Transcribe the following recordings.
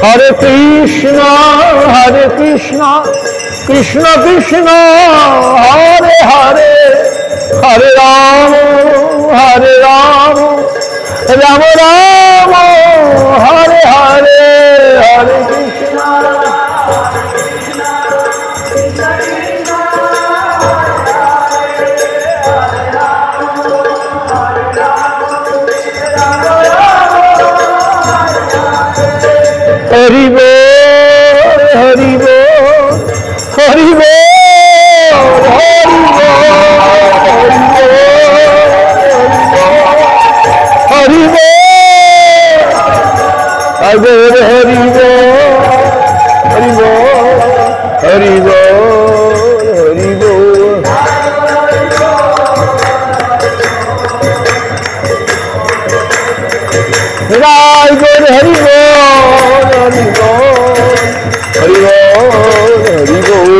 Hare Krishna Hare Krishna Krishna Krishna Hare Hare Hare Rama Rama Rama Hare Hare Hare Krishna Hari Bol Hari Bol Hari Bol Hari Bol Hari Bol Hari Bol Hari Bol Rai Gor Hari Bol Hari Bol Hari Bol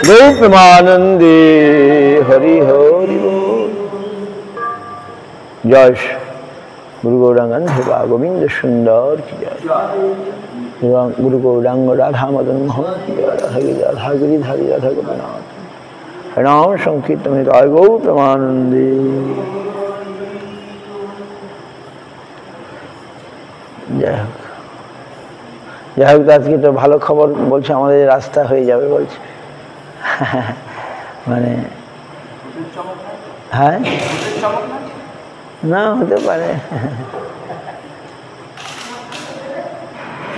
Gopamanande Hari Hari Bol Jai Guru Gauranga Deva Govinda Sundar ki jai Guru Gauranga Radha Madan Mohan ki jai Radha Giridhari Radha Gopinath Harinam Sankirtan Jai Gopamanande যাই হোক আজকে তো ভালো খবর বলছে আমাদের রাস্তা হয়ে যাবে বলছে মানে হ্যাঁ না হতে পারে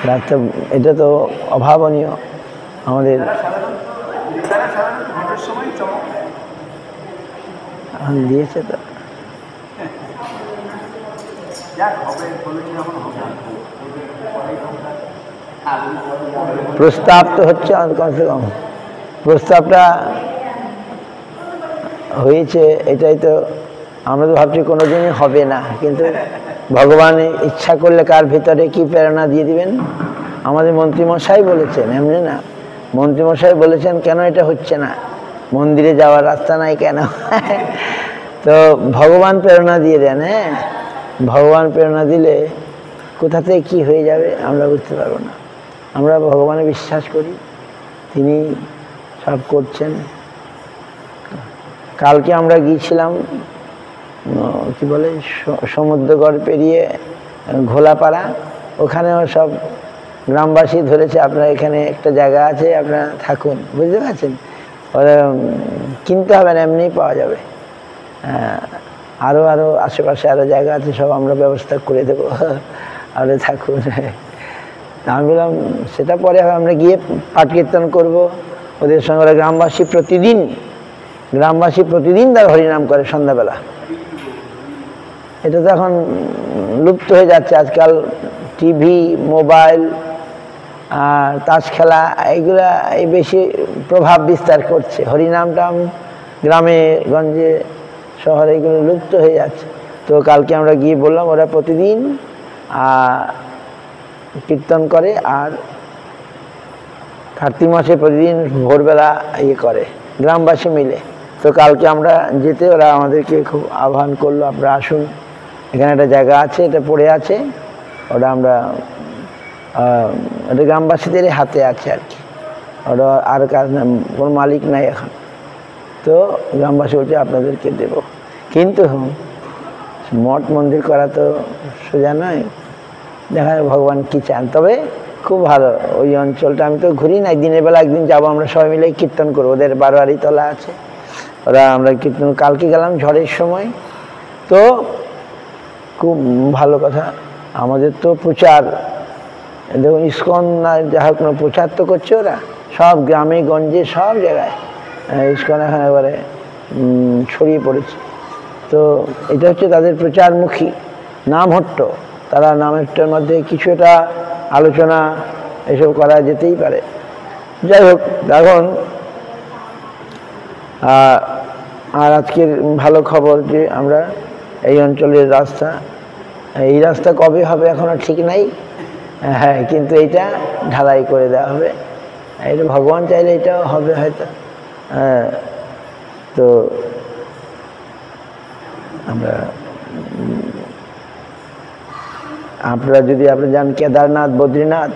রাস্তা এটা তো অভাবনীয় আমাদের দিয়েছে তো প্রস্তাব তো হচ্ছে কমসে কম প্রস্তাবটা হয়েছে এটাই তো আমরা তো ভাবছি কোনোদিনই হবে না কিন্তু ভগবান ইচ্ছা করলে কার ভিতরে কি প্রেরণা দিয়ে দিবেন আমাদের মন্ত্রীমশাই বলেছেন এমনি না মন্ত্রীমশাই বলেছেন কেন এটা হচ্ছে না মন্দিরে যাওয়ার রাস্তা নাই কেন তো ভগবান প্রেরণা দিয়ে দেন হ্যাঁ ভগবান প্রেরণা দিলে কোথা থেকে কী হয়ে যাবে আমরা বুঝতে পারবো না আমরা ভগবানে বিশ্বাস করি তিনি সব করছেন কালকে আমরা গিয়েছিলাম কি বলে সমুদ্রগড় পেরিয়ে ঘোলাপাড়া ওখানেও সব গ্রামবাসী ধরেছে আপনার এখানে একটা জায়গা আছে আপনারা থাকুন বুঝতে পারছেন ওরা কিনতে হবে না এমনিই পাওয়া যাবে আরও আশেপাশে আরও জায়গা আছে সব আমরা ব্যবস্থা করে দেবো আপনি থাকুন আমি বললাম সেটা পরে হবে আমরা গিয়ে পাঠ কীর্তন করবো ওদের সঙ্গে ওরা গ্রামবাসী প্রতিদিন তার হরিনাম করে সন্ধ্যাবেলা এটা তো এখন লুপ্ত হয়ে যাচ্ছে আজকাল টিভি মোবাইল আর তাস খেলা এইগুলা এই বেশি প্রভাব বিস্তার করছে হরিনামটাম গ্রামে গঞ্জে শহরে এগুলো লুপ্ত হয়ে যাচ্ছে তো কালকে আমরা গিয়ে বললাম ওরা প্রতিদিন কীর্তন করে আর কার্তিক মাসে প্রতিদিন ভোরবেলা ইয়ে করে গ্রামবাসী মিলে তো কালকে আমরা যেতে ওরা আমাদেরকে খুব আহ্বান করলো আপনারা আসুন এখানে একটা জায়গা আছে এটা পড়ে আছে ওটা আমরা এটা গ্রামবাসীদের হাতে আছে আর কি ওটা আর কাজ কোনো মালিক নাই এখন তো গ্রামবাসী বলছে আপনাদেরকে দেব কিন্তু মঠ মন্দির করা তো সোজা নয় দেখা যায় ভগবান কী চান তবে খুব ভালো ওই অঞ্চলটা আমি তো ঘুরি না দিনের বেলা একদিন যাবো আমরা সবাই মিলে কীর্তন করবো ওদের 12 তলা আছে ওরা আমরা কীর্তন কালকে গেলাম ঝড়ের সময় তো খুব ভালো কথা আমাদের তো প্রচার দেখুন ইস্কন না যা হোক না প্রচার তো করছে ওরা সব গ্রামে গঞ্জে সব জায়গায় ইস্কন এখন এবারে ছড়িয়ে পড়েছে তো এটা হচ্ছে তাদের প্রচারমুখী নামহট্ট তারা নামহট্টের মধ্যে কিছু একটা আলোচনা এসব করা যেতেই পারে যাই হোক এখন আর আজকের ভালো খবর যে আমরা এই অঞ্চলের রাস্তা, এই রাস্তা কবে হবে এখনো ঠিক নাই, হ্যাঁ, কিন্তু এইটা ঢালাই করে দেওয়া হবে। এটা ভগবান চাইলে এটাও হবে হয়তো। তো আমরা আপনারা যদি আপনি যান কেদারনাথ, বদ্রীনাথ,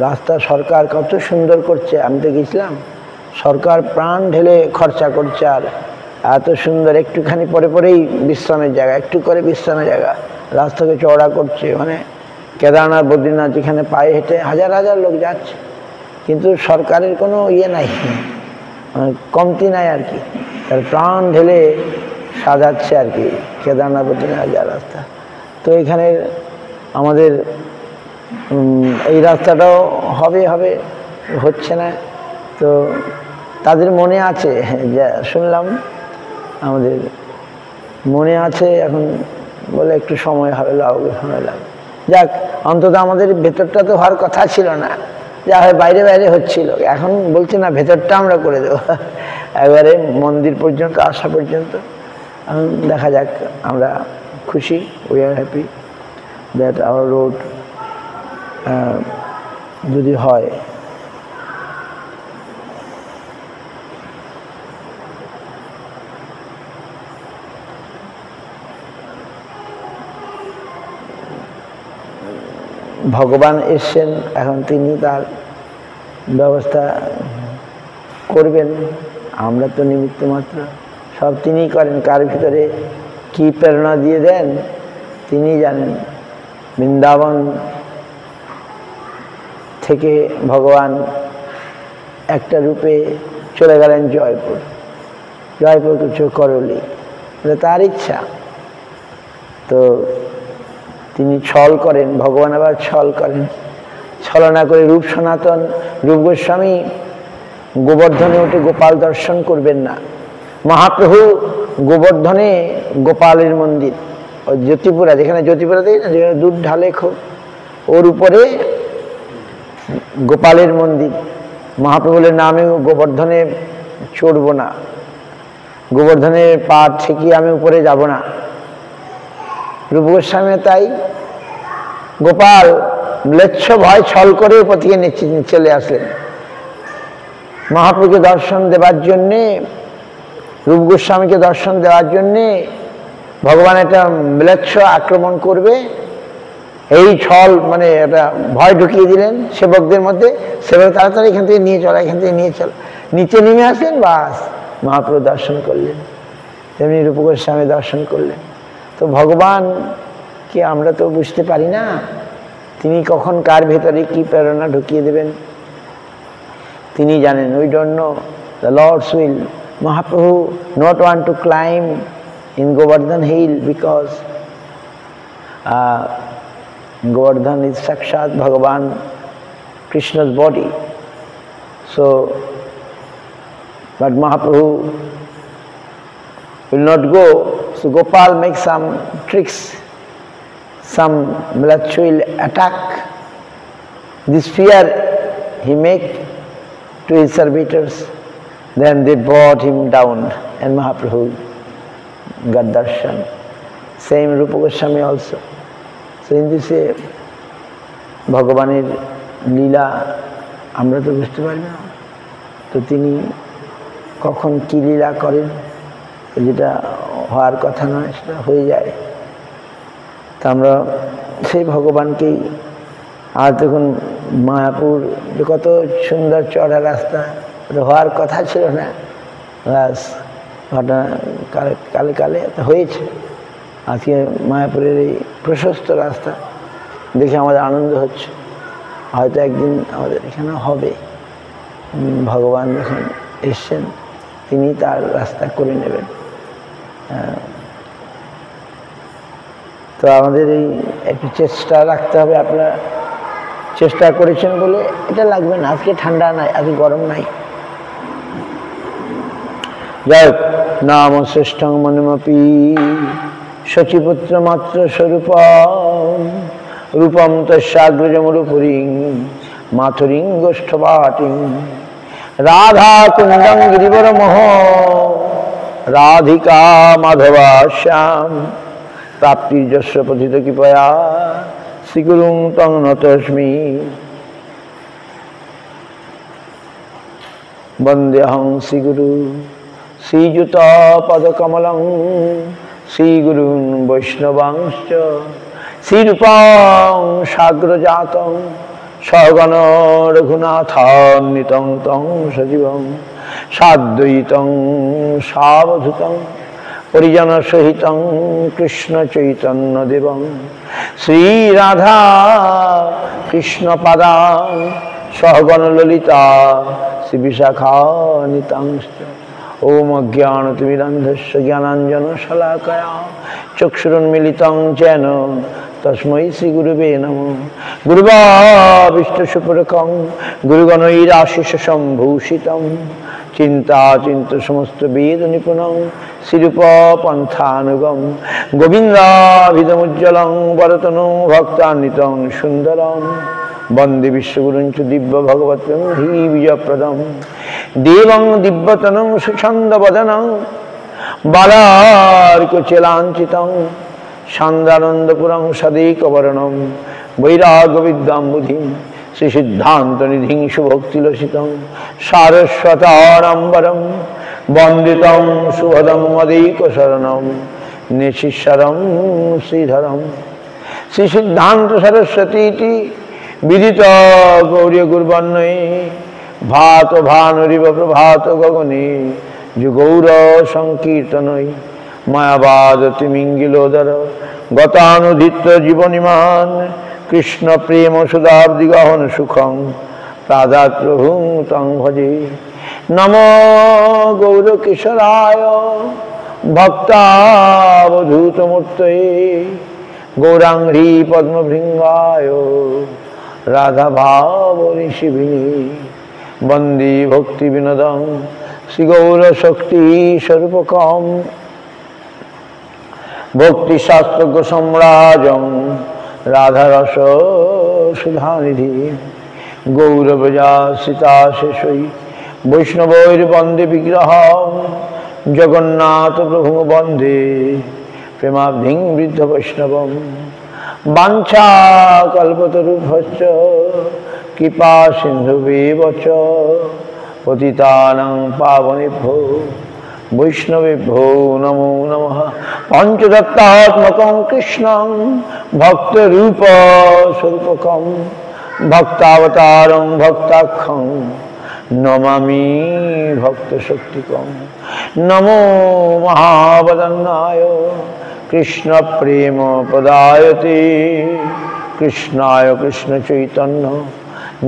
রাস্তা সরকার কত সুন্দর করছে। আমি তো গেছিলাম, সরকার প্রাণ ঢেলে খরচা করছে, আর এত সুন্দর একটুখানি পরে পরেই বিশ্রামের জায়গা, একটু করে বিশ্রামের জায়গা, রাস্তাকে চওড়া করছে। মানে কেদারনাথ, বদ্রীনাথ যেখানে পায়ে হেঁটে হাজার হাজার লোক যাচ্ছে, কিন্তু সরকারের কোনো ইয়ে নাই, কমতি নাই আর কি, তার প্রাণ ঢেলে সাজাচ্ছে আর কি কেদারনাথ, বদ্রীনাথ যা রাস্তা। তো এখানে আমাদের এই রাস্তাটাও হবে হবে, হচ্ছে না। তো তাদের মনে আছে, যা শুনলাম আমাদের মনে আছে, এখন বলে একটু সময় হবে, সময় লাগবে। যাক, অন্তত আমাদের ভেতরটা তো হওয়ার কথা ছিল না, যা হয় বাইরে বাইরে হচ্ছিল। এখন বলছি না, ভেতরটা আমরা করে দেবো, একবারে মন্দির পর্যন্ত আসা পর্যন্ত। এখন দেখা যাক, আমরা খুশি, we are happy that our road যদি হয়। ভগবান এসছেন, এখন তিনি তার ব্যবস্থা করবেন, আমরা তো নিমিত্ত মাত্র। সব তিনিই করেন, কার ভিতরে কি প্রেরণা দিয়ে দেন তিনি জানেন। বৃন্দাবন থেকে ভগবান একটা রূপে চলে গেলেন জয়পুর, জয়পুর কিছু করলি, এটা তার ইচ্ছা। তো তিনি ছল করেন, ভগবান আবার ছল করেন, ছলনা করে রূপ সনাতন। রূপ গোস্বামী গোবর্ধনে উঠে গোপাল দর্শন করবেন না। মহাপ্রভু গোবর্ধনে গোপালের মন্দির, ওই জ্যোতিপুরা, যেখানে জ্যোতিপুরা দেখি না, যেখানে দুধ ঢালে খুব, ওর উপরে গোপালের মন্দির। মহাপ্রভুর নামে গোবর্ধনে চড়ব না, গোবর্ধনের পা ঠেকিয়ে আমি উপরে যাব না। রূপ গোস্বামী তাই, গোপাল ম্লেচ্ছ ভয় ছল করে উপর থেকে চলে আসলেন মহাপ্রভুকে দর্শন দেওয়ার জন্যে, রূপ গোস্বামীকে দর্শন দেওয়ার জন্যে। ভগবান একটা ম্লেচ্ছ আক্রমণ করবে, এই ছল মানে একটা ভয় ঢুকিয়ে দিলেন সেবকদের মধ্যে। সেবক তাড়াতাড়ি এখান থেকে নিয়ে চলো, এখান থেকে নিয়ে চলো, নিচে নেমে আসলেন, বাস মহাপ্রভু দর্শন করলেন। তেমনি রূপ গোস্বামী দর্শন করলেন। তো ভগবানকে আমরা তো বুঝতে পারি না, তিনি কখন কার ভেতরে কি প্রেরণা ঢুকিয়ে দেবেন তিনি জানেন। We don't know the Lord's will. Mahaprabhu not want to climb in Govardhan hill because Govardhan is Sakshat Bhagavan Krishna's body. So, but Mahaprabhu will not go. So Gopal makes some tricks, some Mlacha will attack. This fear he make to his servitors. Then they brought him down and Mahaprabhu got darshan. Same Rupa Goswami also. So in this way, ভগবানের লীলা আমরা তো বুঝতে পারি না। তো তিনি কখন কি লীলা করেন, যেটা হওয়ার কথা নয় সেটা হয়ে যায়। তা আমরা সেই ভগবানকেই, আর দেখুন মায়াপুর কত সুন্দর চড়া রাস্তা, হওয়ার কথা ছিল না, ব্যাস ঘটনা কালে কালে হয়েছে। আজকে মায়াপুরের এই প্রশস্ত রাস্তা দেখে আমাদের আনন্দ হচ্ছে, হয়তো একদিন আমাদের এখানে হবে। ভগবান যখন এসছেন তিনি তার রাস্তা করে নেবেন। তো আমাদের এই একটু চেষ্টা রাখতে হবে। আপনারা চেষ্টা করেছেন বলে এটা লাগবে না, আজকে ঠান্ডা নাই, আজকে গরম নাই। যাই হোক, নাম শ্রেষ্ঠং মনমপি শচীপুত্র মাত্র স্বরূপ রূপম তস্যাগ্রজমরূপুরিং মাথুরিং গোষ্ঠপাটিং রাধা কুণ্ডং গিরিবর মোহ राधिका माधवा श्याम प्राप्ति जस्य पतित कृपया श्रीगुरुं तं नतोऽस्मि वन्देऽहं श्रीगुरु श्रीयुता पदकमलं श्रीगुरून् वैष्णवांश्च श्रीरूपां साग्रजातं सगण रघुनाथान्वितं तं सजीवं साद्वैतं सावधूतं परिजन सहितं कृष्ण चैतन्य देवं श्री राधा कृष्ण पादां सहगण ललिता श्री विशाखान्वितांश्च ओम अज्ञानतिमिरान्धस्य ज्ञानाञ्जन शलाकया चक्षुरुन्मीलितं येन तस्मै श्री गुरुवे नमः गुरुवाविष्टुसुपुरकं गुरुगणैराशिष सम्भूषितं चिंताचिंत समस्त वेद निपुणं श्रीरूपपन्थानुगं गोविन्दाभिधमुज्ज्वलं वरतनु भक्तान्वितं सुन्दरं वन्दे विश्वगुरुं च दिव्य भगवतं हि विजयप्रदं देवं दिव्यतनं सुछन्दवदनं बालार्कचेलाञ्चितं शान्दानन्दपुरं सदैकवर्णं वैराग्यविद्याम्बुधिं श्री सिद्धांत निधि शुभक्तिलसितं सारस्वतारंबरं वंदितं सुभदं मदैकशरणं निशिशरं श्रीधरं श्री सिद्धांत सरस्वती विदित गौरी गुरुवर्णये भात भानुरिव प्रभात गगने जुगौर संकीर्तनये मायावाद तिमिंगिलोदर गतानुधित जीवनिमान कृष्ण प्रेम सुधाब्दिगहन सुखं राधा प्रभुं तं भजे नमो गौरकिशोराय भक्तावधूतमूर्तये गौरांगी पद्मभृंगाय राधा भावनिशिभिने वन्दे भक्ति विनोदं श्रीगौरशक्ति स्वरूपकं भक्ति शास्त्रज्ञ सम्राजं राधारस सुधानिधि गौरवजा सीताशेषै वैष्णवैर्वन्दे विग्रहं जगन्नाथ प्रभुं वन्दे प्रेमाब्धिं वृद्ध वैष्णवं वाञ्छाकल्पतरुभ्यश्च कृपा सिन्धुभ्येव च पतितानां पावनेभ्यो वैष्णवेभ्यो नमो नमः पंचदत्तात्मकं कृष्णं भक्तरूपस्वरूपकं भक्तावतारं भक्ताख्यं नमामि भक्तशक्तिकं नमो महावदन्नाय कृष्णप्रेमपदायते कृष्णाय कृष्णचैतन्य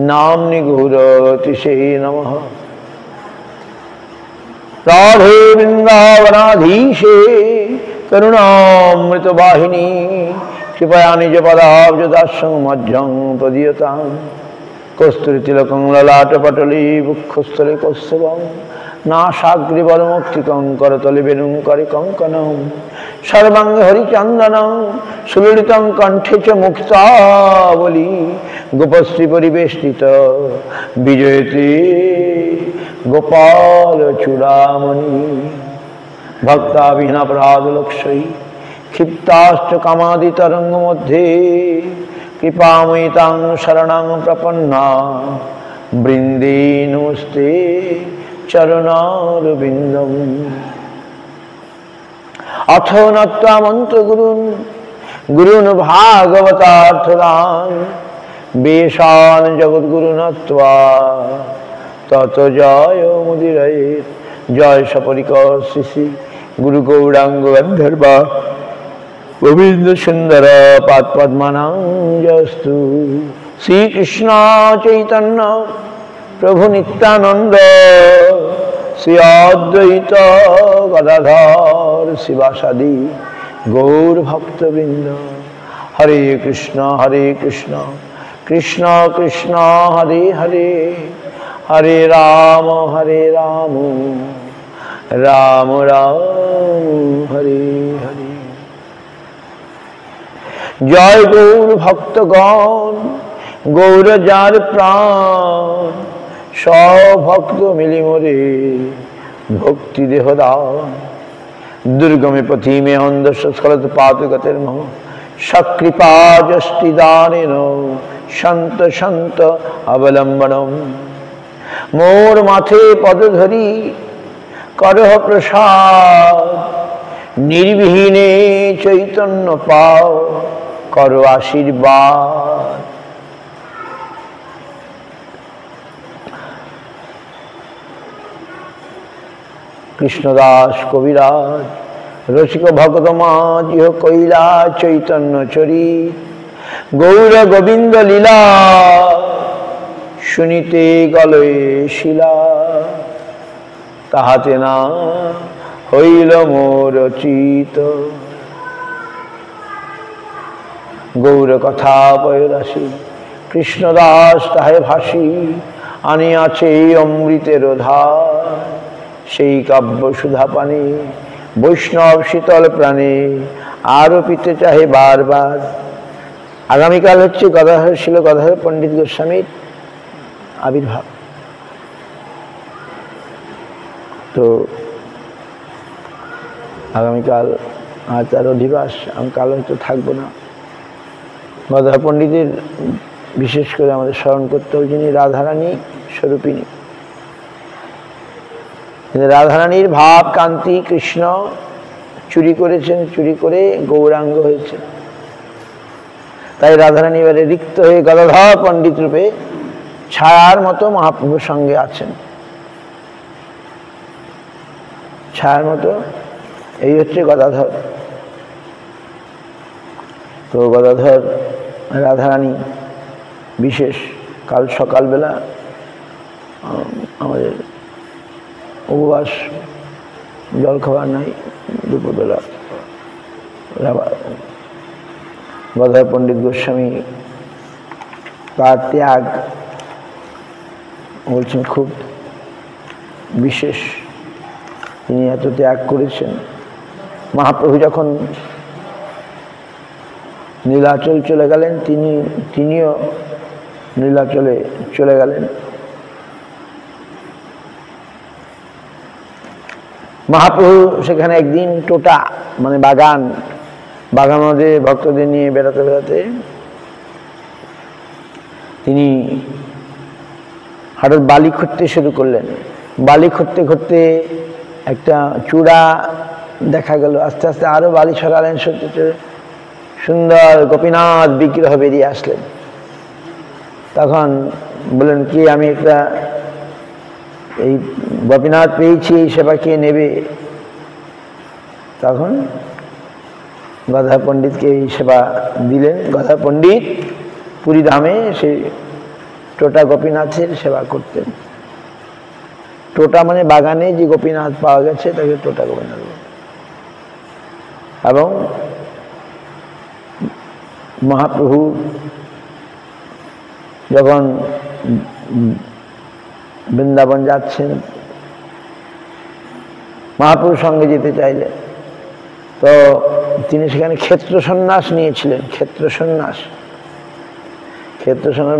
नाम्नि गौरतिसे नमः राधे वृंदावनाधीशे करुणामृत वाहिनी कृपया निज पदाब्जदासं मध्यं प्रदीयतां कस्तूरितिलकं ललाटपटले वक्षस्थले कौस्तुभं नासाग्रवरमौक्तिकं करतले वेणुं कङ्कणं सर्वाङ्गे हरिचन्दनं सुललितं कण्ठे च मुक्तावली गोपश्री परिवेष्टित विजयते गोपाल चूड़ामणि भक्ताभिनपराधलक्षै क्षिप्ताश्च कामादितरंग मध्ये कृपामयितां शरणं प्रपन्ना वृन्दे नमस्ते चरणारविन्दम् अथ नत्वा मन्त्रगुरून् गुरून् भागवतार्थदान् वेशान् जगद्गुरुनत्वा तत जय मुदिरये जय सपरिकर श्री गुरु गौरांग गंधर्वा गोविंद सुंदर पादपद्मनांजस्तु श्री कृष्ण चैतन्य प्रभु नित्यानंद श्री अद्वैत गदाधर शिवासादि गौर भक्तवृंद हरे कृष्ण कृष्ण कृष्ण हरे हरे हरे राम राम राम हरे हरे। जय गौर भक्तगण गौर जार प्राण सब भक्त मिली मोरे भक्ति देहदान दुर्गमे पथि में अंधस्य स्खलत पातुगतिर्मः सक्कृपा जस्तिदानेन शांत शांत अवलंबनम। मोर माथे पद धरी करह प्रसाद, निर्विहीने चैतन्य पाओ करो आशीर्वाद। कृष्णदास कविराज रसिक भक्त माज कैला चैतन्य चरित, गौर गोविंद लीला शुनिते गले शिला। ताहाते ना हईल मोर चित, गौर कथा पयराशि कृष्णदास ताहे भाषी आनियाছে अमृतेर धार। সেই কাব্য সুধা পানে বৈষ্ণব শীতল প্রাণে আরো পিতে চাহে বারবার। আগামীকাল হচ্ছে গদাধর শিল গদাধর পণ্ডিত গোস্বামীর আবির্ভাব। তো আগামীকাল আর তার অধিবাস, আমি কাল হয়তো থাকবো না। গদাধর পণ্ডিতের বিশেষ করে আমাদের স্মরণ করতে হবে, যিনি রাধারানী স্বরূপিণী। রাধারানীর ভাব কান্তি কৃষ্ণ চুরি করেছেন, চুরি করে গৌরাঙ্গ হয়েছে। তাই রাধারানী এবারে রিক্ত হয়ে গদাধর পণ্ডিত রূপে ছায়ার মতো মহাপ্রভুর সঙ্গে আছেন। ছায়ার মতো এই হচ্ছে গদাধর। তো গদাধর রাধারানী বিশেষ কাল সকালবেলা আমাদের উপবাস, জল খাবার নাই, দুপুরবেলা গদাধর পণ্ডিত গোস্বামী তার ত্যাগ বলছেন খুব বিশেষ। তিনি এত ত্যাগ করেছেন। মহাপ্রভু যখন নীলাচল চলে গেলেন, তিনিও নীলাচলে চলে গেলেন। মহাপ্রভু সেখানে একদিন টোটা মানে বাগান মধ্যে ভক্তদের নিয়ে বেড়াতে বেড়াতে তিনি হঠাৎ বালি খুঁড়তে শুরু করলেন। বালি খুঁড়তে খুঁড়তে একটা চূড়া দেখা গেল। আস্তে আস্তে আরো বালি ছড়ালেন, সত্যি সুন্দর গোপীনাথ বিগ্রহ বেরিয়ে আসলেন। তখন বললেন কি, আমি একটা এই গোপীনাথ পেয়েছি, এই সেবা কে নেবে? তখন গদাধর পণ্ডিতকে এই সেবা দিলেন। গদাধর পণ্ডিত পুরী ধামে সেই টোটা গোপীনাথের সেবা করতেন। টোটা মানে বাগানে যে গোপীনাথ পাওয়া গেছে তাকে টোটা গোপীনাথ। এবং মহাপ্রভু যখন বৃন্দাবন যাচ্ছেন, মহাপ্রভুর সঙ্গে যেতে চাইলেন, তো তিনি সেখানে ক্ষেত্র সন্ন্যাস নিয়েছিলেন। ক্ষেত্র সন্ন্যাস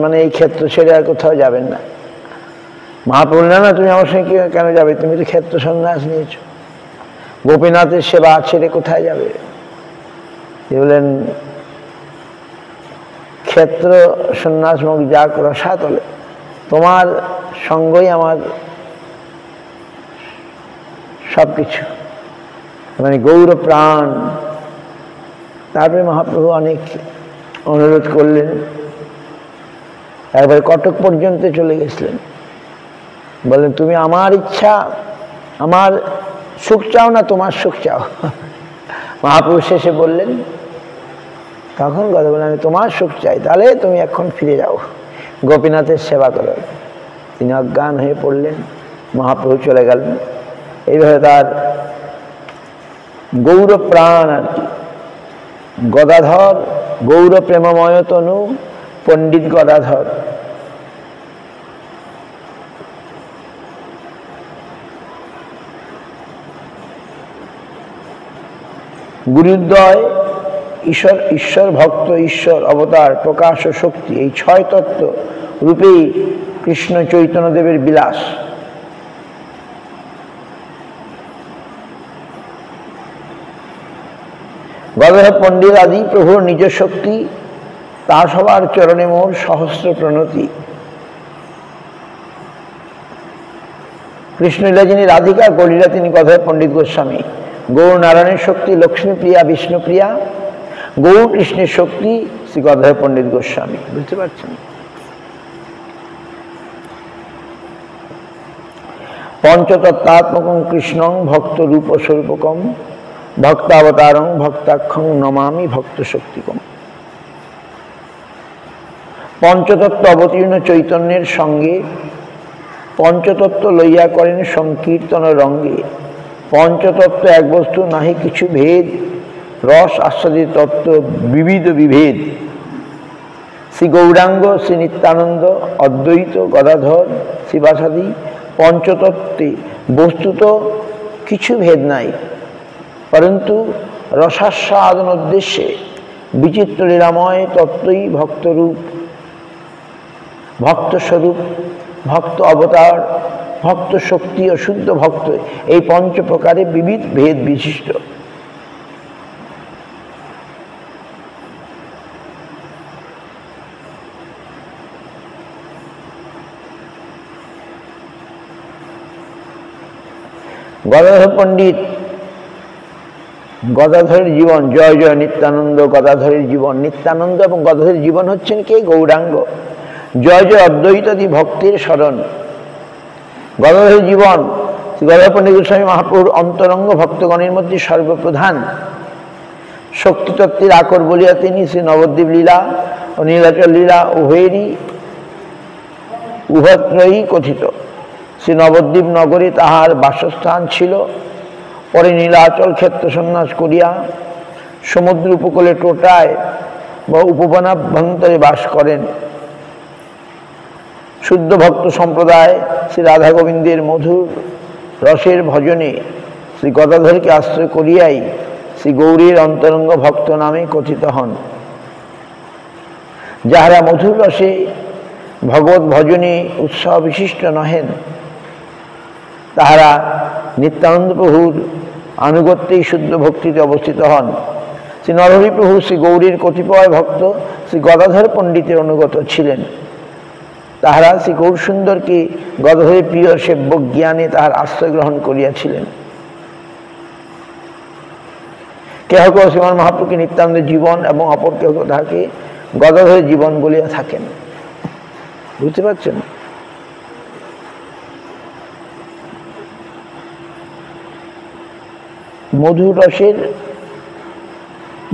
মানে এই ক্ষেত্র ছেড়ে আর কোথাও যাবেন না। মহাপ্রভু না, তুমি আমার সঙ্গে কেন যাবে? তুমি তো ক্ষেত্র সন্ন্যাস নিয়েছ, গোপীনাথের সেবা ছেড়ে কোথায় যাবে? বললেন ক্ষেত্র সন্ন্যাস মুখ যাক রসাতলে, তোমার সঙ্গই আমার সবকিছু, মানে গৌর প্রাণ। তারপরে মহাপ্রভু অনেক অনুরোধ করলেন। একবার কটক পর্যন্ত চলে গেছিলেন। বললেন তুমি আমার ইচ্ছা, আমার সুখ চাও না তোমার সুখ চাও? মহাপ্রভু শেষে বললেন, তখন কথা বললেন আমি তোমার সুখ চাই, তাহলে তুমি এখন ফিরে যাও, গোপীনাথের সেবা করো। তিনি অজ্ঞান হয়ে পড়লেন, মহাপ্রভু চলে গেলেন। এইভাবে তার গৌর প্রাণ আর কি গদাধর, গৌর প্রেমময় তনু পণ্ডিত গদাধর। গুরুদ্বয় ঈশ্বর ভক্ত, ঈশ্বর অবতার, প্রকাশ ও শক্তি, এই ছয় তত্ত্ব রূপেই কৃষ্ণ চৈতন্যদেবের বিলাস। গদাধর পণ্ডিত আদি প্রভুর নিজ শক্তি, তা সবার চরণে মোর সহস্র প্রণতি। কৃষ্ণলীলা যিনি রাধিকা, গৌরীলা তিনি গদাধর পণ্ডিত গোস্বামী। গৌর নারায়ণের শক্তি লক্ষ্মীপ্রিয়া বিষ্ণুপ্রিয়া, গৌর কৃষ্ণের শক্তি শ্রী গদাধর পণ্ডিত গোস্বামী। বুঝতে পারছেন? পঞ্চতত্ত্বাত্মকং কৃষ্ণং ভক্ত রূপ স্বরূপকম, ভক্তাবতারং ভক্তাক্ষং নমামি ভক্ত শক্তিকম। পঞ্চতত্ত্ব অবতীর্ণ চৈতন্যের সঙ্গে পঞ্চতত্ত্ব লইয়া করেন সংকীর্তন রঙ্গে। পঞ্চতত্ত্ব এক বস্তু, নাহি কিছু ভেদ, রস আস্বাদিত তত্ত্ব বিবিধ বিভেদ। শ্রী গৌরাঙ্গ, শ্রী নিত্যানন্দ, অদ্বৈত, গদাধর, শিবাসাদি পঞ্চতত্ত্বে বস্তুত কিছু ভেদ নাই, পরন্তু রসাস্বাদন উদ্দেশ্যে বিচিত্র লীলাময় তত্ত্বই ভক্তরূপ, ভক্তস্বরূপ, ভক্ত অবতার, ভক্ত শক্তি ও শুদ্ধ ভক্ত, এই পঞ্চ প্রকারে বিবিধ ভেদ বিশিষ্ট। গদাধর পণ্ডিত, গদাধরের জীবন, জয় জয় নিত্যানন্দ। গদাধরের জীবন, নিত্যানন্দ এবং গদাধরের জীবন হচ্ছেন কে? গৌরাঙ্গ। জয় জয় অদ্বৈতাদি ভক্তির শরণ। গদাধরের জীবন শ্রী গদাধর পণ্ডিত গোস্বামী মহাপ্রভুর অন্তরঙ্গ ভক্তগণের মধ্যে সর্বপ্রধান। শক্তিতত্ত্বের আকর বলিয়া তিনি শ্রী নবদ্বীপ লীলা ও নীলাচল লীলা উভয়ত্রয়ই কথিত। শ্রী নবদ্বীপ নগরে তাহার বাসস্থান ছিল। পরে নীলাচল ক্ষেত্র সন্ন্যাস করিয়া সমুদ্র উপকূলে টোটায় বা উপবনাভ্যন্তরে বাস করেন। শুদ্ধ ভক্ত সম্প্রদায় শ্রী রাধা গোবিন্দের মধুর রসের ভজনে শ্রী গদাধরকে আশ্রয় করিয়াই শ্রী গৌরীর অন্তরঙ্গ ভক্ত নামে কথিত হন। যাহারা মধুর রসে ভগবত ভজনে উৎসাহ বিশিষ্ট নহেন, তাহারা নিত্যানন্দ প্রভুর আনুগত্যেই শুদ্ধ ভক্তিতে অবস্থিত হন। শ্রী নরহরি প্রভু শ্রী গৌরীর কতিপয় ভক্ত শ্রী গদাধর পণ্ডিতের অনুগত ছিলেন। তাহারা শ্রী গৌর সুন্দরকে গদাধরের প্রিয় সেব্য জ্ঞানে তাহার আশ্রয় গ্রহণ করিয়াছিলেন। কেহ কেহ শ্রীমান মহাপ্রভুকে নিত্যানন্দের জীবন এবং অপর কেহ তাহাকে গদাধরের জীবন বলিয়া থাকেন। বুঝতে পারছেন? মধুর রসের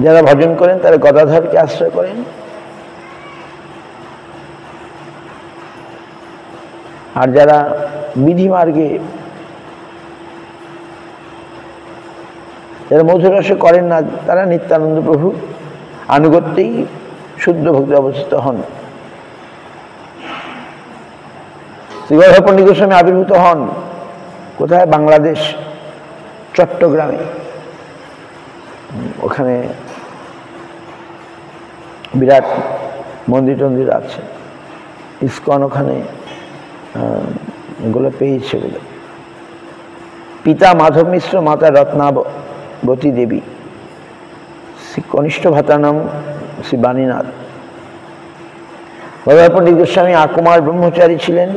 যারা ভজন করেন তারা গদাধরকে আশ্রয় করেন, আর যারা বিধি মার্গে যারা মধুর রসে করেন না, তারা নিত্যানন্দ প্রভু আনুগত্যেই শুদ্ধ ভক্তি অবস্থিত হন। শ্রী গদাধর পণ্ডিত গোস্বামী আবির্ভূত হন কোথায়? বাংলাদেশ, চট্টগ্রামে। ওখানে বিরাট মন্দির টন্দির আছে, ইস্কন ওখানে এগুলো পেয়েছে বলে। পিতা মাধব মিশ্র, মাতা রত্নাবতী দেবী। শ্রী কনিষ্ঠ ভাতার নাম শ্রী বাণীনাথ। গদাধর পণ্ডিত গোস্বামী আকুমার ব্রহ্মচারী ছিলেন।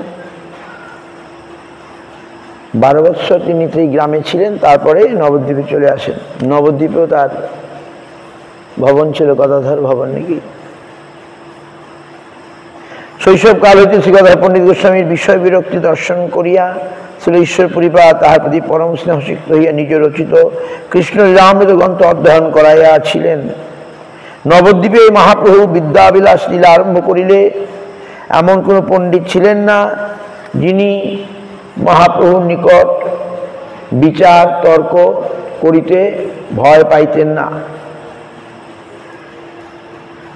12 বৎসর তিনি এই গ্রামে ছিলেন, তারপরে নবদ্বীপে চলে আসেন। নবদ্বীপেও তার ভবন ছিল, গদাধর ভবন নাকি। শৈশবকাল হইতে শ্রী গদাধর পণ্ডিত গোস্বামীর বিষয় বিরক্তি দর্শন করিয়া ছিল ঈশ্বর পরিপাত তাহার প্রতি পরম স্নেহসিক্ত হইয়া নিজ রচিত কৃষ্ণ লীলামৃত গ্রন্থ অধ্যয়ন করাইয়াছিলেন। নবদ্বীপে মহাপ্রভু বিদ্যাবিলাস লীলা আরম্ভ করিলে এমন কোনো পণ্ডিত ছিলেন না যিনি মহাপ্রভুর নিকট বিচার তর্ক করিতে ভয় পাইতেন না।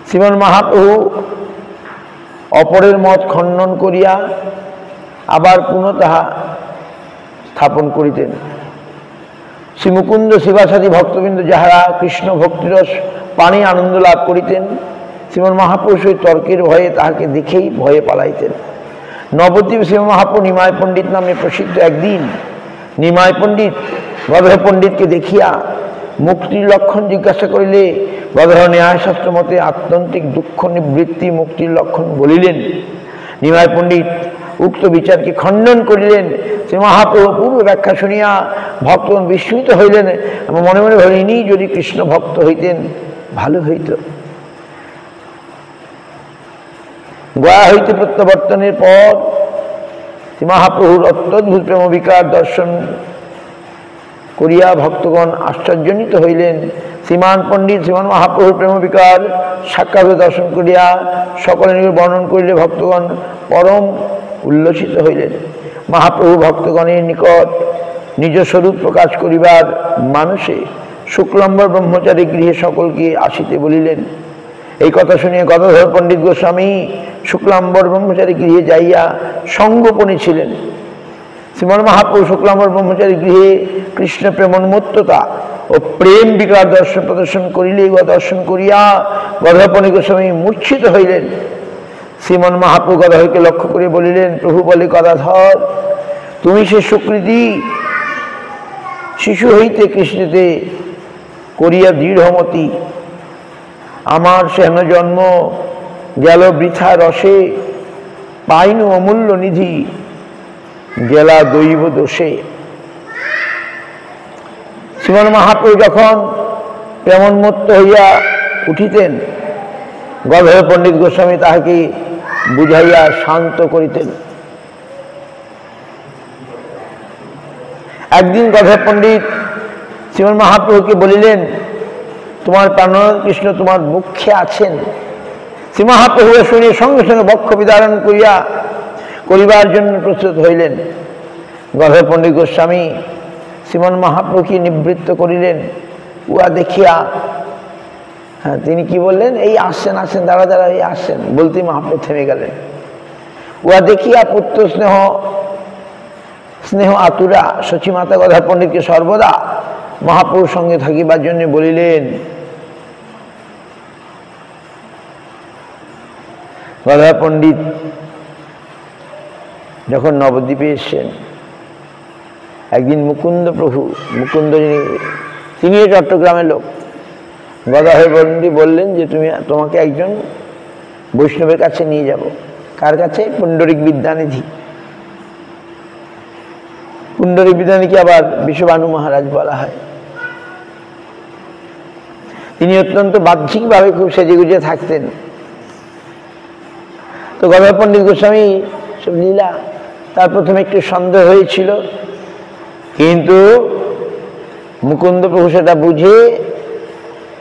শ্রীমান মহাপ্রভু অপরের মত খণ্ডন করিয়া আবার পুনঃ তাহা স্থাপন করিতেন। শ্রী মুকুন্দ শিবাসাদি ভক্তবৃন্দ যাহারা কৃষ্ণ ভক্তিরস পানি আনন্দ লাভ করিতেন, শ্রীমান মহাপ্রভু সেই তর্কের ভয়ে তাহাকে দেখেই ভয়ে পালাইতেন। নবদ্বীপ শ্রীমান মহাপ্রভু নিমাই পণ্ডিত নামে প্রসিদ্ধ। একদিন নিমাই পণ্ডিত গদাধর পণ্ডিতকে দেখিয়া মুক্তির লক্ষণ জিজ্ঞাসা করিলে গদাধর ন্যায়শাস্ত্র মতে আত্যন্তিক দুঃখ নিবৃত্তি মুক্তির লক্ষণ বলিলেন। নিমাই পণ্ডিত উক্ত বিচারকে খণ্ডন করিলেন। শ্রী মহাপ্রভু পূর্ব ব্যাখ্যা শুনিয়া ভক্তগণ বিস্মিত হইলেন এবং মনে মনে ভাবেন, ইনি যদি কৃষ্ণ ভক্ত হইতেন ভালো হইত। গয়া হইতে প্রত্যাবর্তনের পর শ্রী মহাপ্রভুর অত্যদ্ভুত প্রেম বিকার দর্শন করিয়া ভক্তগণ আশ্চর্যান্বিত হইলেন। শ্রীমান পণ্ডিত শ্রীমান মহাপ্রভুর প্রেম বিকার সাক্ষাৎ দর্শন করিয়া সকলের নিকট বর্ণন করিলে ভক্তগণ পরম উল্লসিত হইলেন। মহাপ্রভু ভক্তগণের নিকট নিজ স্বরূপ প্রকাশ করিবার মানুষে শুক্লাম্বর ব্রহ্মচারী গৃহে সকলকে আসিতে বলিলেন। এই কথা শুনিয়া গদাধর পণ্ডিত গোস্বামী শুক্লাম্বর ব্রহ্মচারী গৃহে যাইয়া সঙ্গোপনে ছিলেন। শ্রীমান মহাপ্রভু শুক্লাম্বর ব্রহ্মচারী গৃহে কৃষ্ণ প্রেমোন্মত্ততা ও প্রেম বিকার দর্শন প্রদর্শন করিলে দর্শন করিয়া গদাধর পণ্ডিত গোস্বামী মূর্ছিত হইলেন। শ্রীমান মহাপ্রভু গদাধরকে লক্ষ্য করে বলিলেন, প্রভু বলে, গদাধর, তুমি সে সুকৃতি শিশু হইতে কৃষ্ণেতে করিয়া দৃঢ়মতি। আমার সেন জন্ম গেল বৃথা রসে, পাইনু অমূল্য নিধি গেলা দৈব দোষে। শ্রীমান মহাপ্রভু যখন প্রেমোন্মত্ত হইয়া উঠিতেন, গদাধর পণ্ডিত গোস্বামী তাহাকে বুঝাইয়া শান্ত করিতেন। একদিন গদাধর পণ্ডিত শ্রীমান মহাপ্রভুকে বলিলেন, তোমার প্রাণনাথ কৃষ্ণ তোমার মুখে আছেন। শ্রী মহাপ্রভু শুনে সঙ্গে সঙ্গে বক্ষ বিদারণ করিবার জন্য প্রস্তুত হইলেন। গদাধর পণ্ডিত গোস্বামী শ্রীমান মহাপ্রভুকে নিবৃত্ত করিলেন। উহা দেখিয়া তিনি কি বললেন, এই আসছেন আসছেন, দাঁড়া দাঁড়া, এই আসছেন বলতেই মহাপ্রভু থেমে গেলেন। উহা দেখিয়া পুত্র স্নেহ আতুরা সচিমাতা গদাধর পণ্ডিতকে সর্বদা মহাপ্রভুর সঙ্গে থাকিবার জন্য বলিলেন। গদাধর পণ্ডিত যখন নবদ্বীপে এসছেন, একদিন মুকুন্দ প্রভু, মুকুন্দ তিনিও চট্টগ্রামের লোক, গদাধর পণ্ডিত বললেন যে তোমাকে একজন বৈষ্ণবের কাছে নিয়ে যাব। কার কাছে? পুণ্ডরিক বিদ্যানিধি। পুণ্ডরিক বিদ্যানিধিকে আবার বিশ্বভানু মহারাজ বলা হয়। তিনি অত্যন্ত বাহ্যিকভাবে খুব সেজেগুজে থাকতেন। তো গদাধর পণ্ডিত গোস্বামী সব লীলা, তার প্রথমে একটু সন্দেহ হয়েছিল, কিন্তু মুকুন্দ প্রভু সেটা বুঝে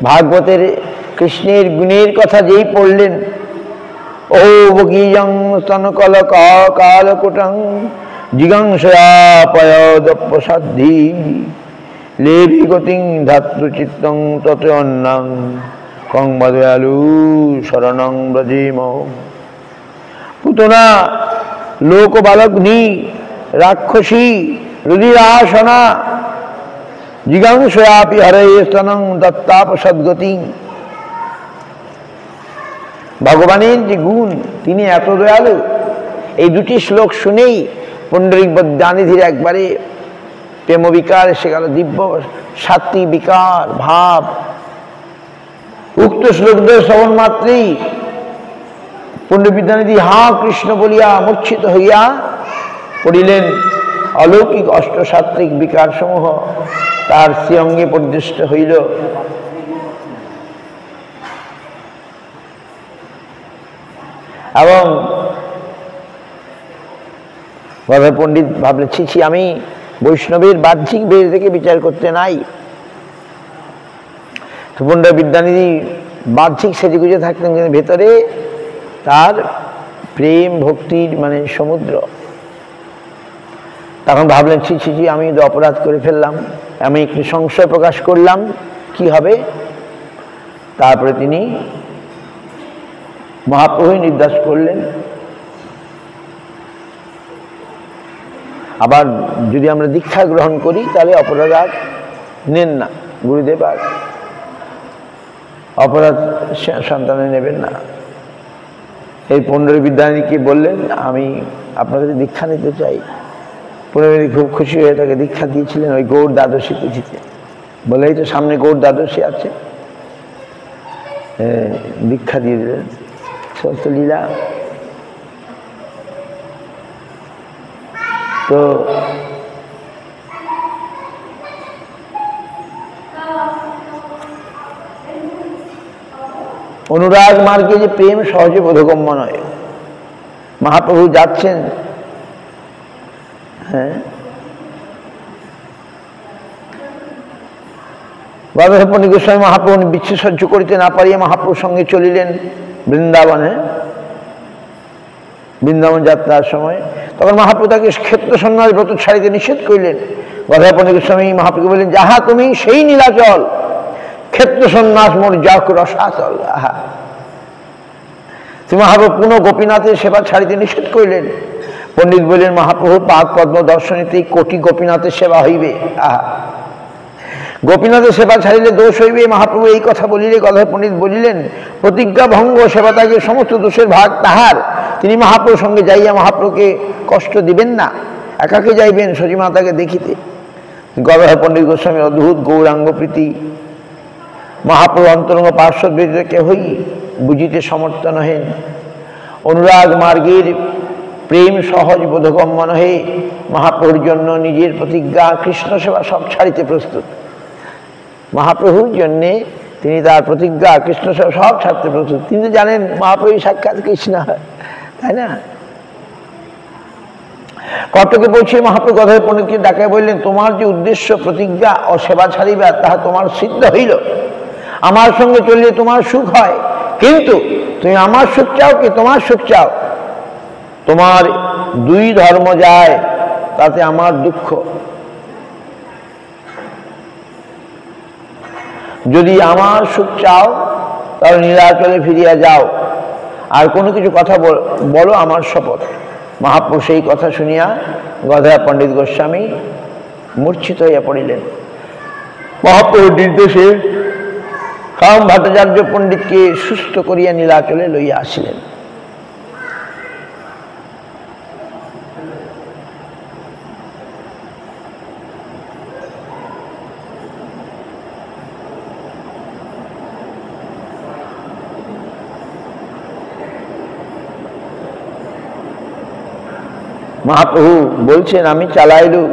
ভাগবতের কৃষ্ণের গুণের কথা যেই পড়লেন, ও বগীজং স্তনকল কালকুটং জিগাংসয়াপয়দপ্রসাদ্ধি লেভি গতিং ধাতৃচিত্তং তত অন্নং কং বদয়ালু শরণং ব্রজেম। পুতনা লোকবালগ্নি রাক্ষসী রুদিরাসনা জিগাংসয়াপি হরে স্তনং দত্তাপসদ্গতি। ভগবানের যে গুণ, তিনি এত দয়ালু, এই দুটি শ্লোক শুনেই পুণ্ডরিক বিদ্যানিধির একবারে প্রেমবিকার এসে গেল, দিব্য সাত্বিক বিকার ভাব। উক্ত শ্লোকদের শ্রবণ মাত্রেই পুণ্ডরিক বিদ্যানিধি হা কৃষ্ণ বলিয়া মূর্ছিত হইয়া পড়িলেন। অলৌকিক অষ্টসাত্ত্বিক বিকার সমূহ তার শ্রীঅঙ্গে পরিদৃষ্ট হইল। এবং গদাধর পণ্ডিত ভাবলেন, ছি, আমি বৈষ্ণবের বাহ্যিক বেশ থেকে বিচার করতে নাই। তো পুণ্ডরিক বিদ্যানিধি বাহ্যিক সেজেগুজে থাকতেন, কিন্তু ভেতরে তার প্রেম ভক্তির মানে সমুদ্র। তখন ভাবলেন, ছি, আমি তো অপরাধ করে ফেললাম, আমি একটু সংশয় প্রকাশ করলাম, কি হবে? তারপরে তিনি মহাপ্রভুই নির্দেশ করলেন, আবার যদি আমরা দীক্ষা গ্রহণ করি তাহলে অপরাধ আর নেন না, গুরুদেব আর অপরাধ সন্তানে নেবেন না। এই পুণ্ডরিক বিদ্যানিধিকে বললেন, আমি আপনার কাছে দীক্ষা নিতে চাই। পুণ্ডরিক খুব খুশি হয়ে তাকে দীক্ষা দিয়েছিলেন ওই গৌড় দ্বাদশী তিথিতে। বলেই তো সামনে গৌর দ্বাদশী আছে, দীক্ষা দিয়ে দিলেন। সমস্ত লীলা। তো অনুরাগ মার্গে যে প্রেম সহজে বোধগম্য নয়। মহাপ্রভু যাচ্ছেন, হ্যাঁ, গদাধর পণ্ডিত গোস্বামী মহাপ্রভু বিচ্ছেদ সহ্য করিতে না পারিয়া মহাপ্রভুর সঙ্গে চলিলেন বৃন্দাবনে, বৃন্দাবন যাত্রার সময়। তখন মহাপ্রভু তাকে ক্ষেত্র সন্ন্যাস ব্রত ছাড়িতে নিষেধ করিলেন। গদাধর পণ্ডিত গোস্বামী মহাপ্রভুকে বললেন, যাহা তুমি সেই নীলাচল, ক্ষেত্র সন্ন্যাস মোর যাক রসাচল। আহা, শ্রী মহাপ্রভু পুনঃ গোপীনাথের সেবা ছাড়িতে নিষেধ করিলেন। পণ্ডিত বললেন, মহাপ্রভুর পাদ পদ্ম দর্শনীতেই কোটি গোপীনাথের সেবা হইবে। আহা, গোপীনাথের সেবা ছাড়িলে দোষ হইবে। মহাপ্রভু এই কথা বলিলে গদাধর পণ্ডিত বলিলেন, প্রতিজ্ঞা ভঙ্গ সেবা তাকে সমস্ত দোষের ভাগ তাহার। তিনি মহাপ্রভুর সঙ্গে যাইয়া মহাপ্রভুকে কষ্ট দিবেন না, একাকে যাইবেন সচিমাতাকে দেখিতে। গদাধর পণ্ডিত গোস্বামীর অদ্ভুত গৌরাঙ্গ প্রীতি মহাপ্রভু অন্তরঙ্গ পার্শ্বদ ব্যতীত কেহই বুঝিতে সমর্থ নহেন। অনুরাগ মার্গের প্রেম সহজ বোধগম্য নহে। মহাপ্রভুর জন্য নিজের প্রতিজ্ঞা কৃষ্ণ সেবা সব ছাড়িতে প্রস্তুত। মহাপ্রভুর জন্যে তিনি তার প্রতিজ্ঞা কৃষ্ণ সেবা সব ছাড়তে প্রস্তুত। তিনি তো জানেন মহাপ্রভু সাক্ষাৎ কৃষ্ণ হয়, তাই না? কটকে পৌঁছে মহাপ্রভু গদাধর পণ্ডিতকে ডাকায় বললেন, তোমার যে উদ্দেশ্য প্রতিজ্ঞা ও সেবা ছাড়িবা তাহা তোমার সিদ্ধ হইল। আমার সঙ্গে চললে তোমার সুখ হয়, কিন্তু তুমি আমার সুখ চাও কি তোমার সুখ চাও? তোমার দুই ধর্ম যায়, তাতে আমার দুঃখ। যদি আমার সুখ চাও তাহলে নীলাচলে ফিরিয়া যাও, আর কোনো কিছু কথা বলো আমার শপথ। মহাপ্রভু সেই কথা শুনিয়া গদাধর পণ্ডিত গোস্বামী মূর্ছিত হইয়া পড়িলেন। মহাপ্রভুর নির্দেশে কাম ভট্টাচার্য পণ্ডিতকে সুস্থ করিয়া নীলাচলে লইয়া আসিলেন। মহাপ্রভু বলছেন, আমি চালাইলু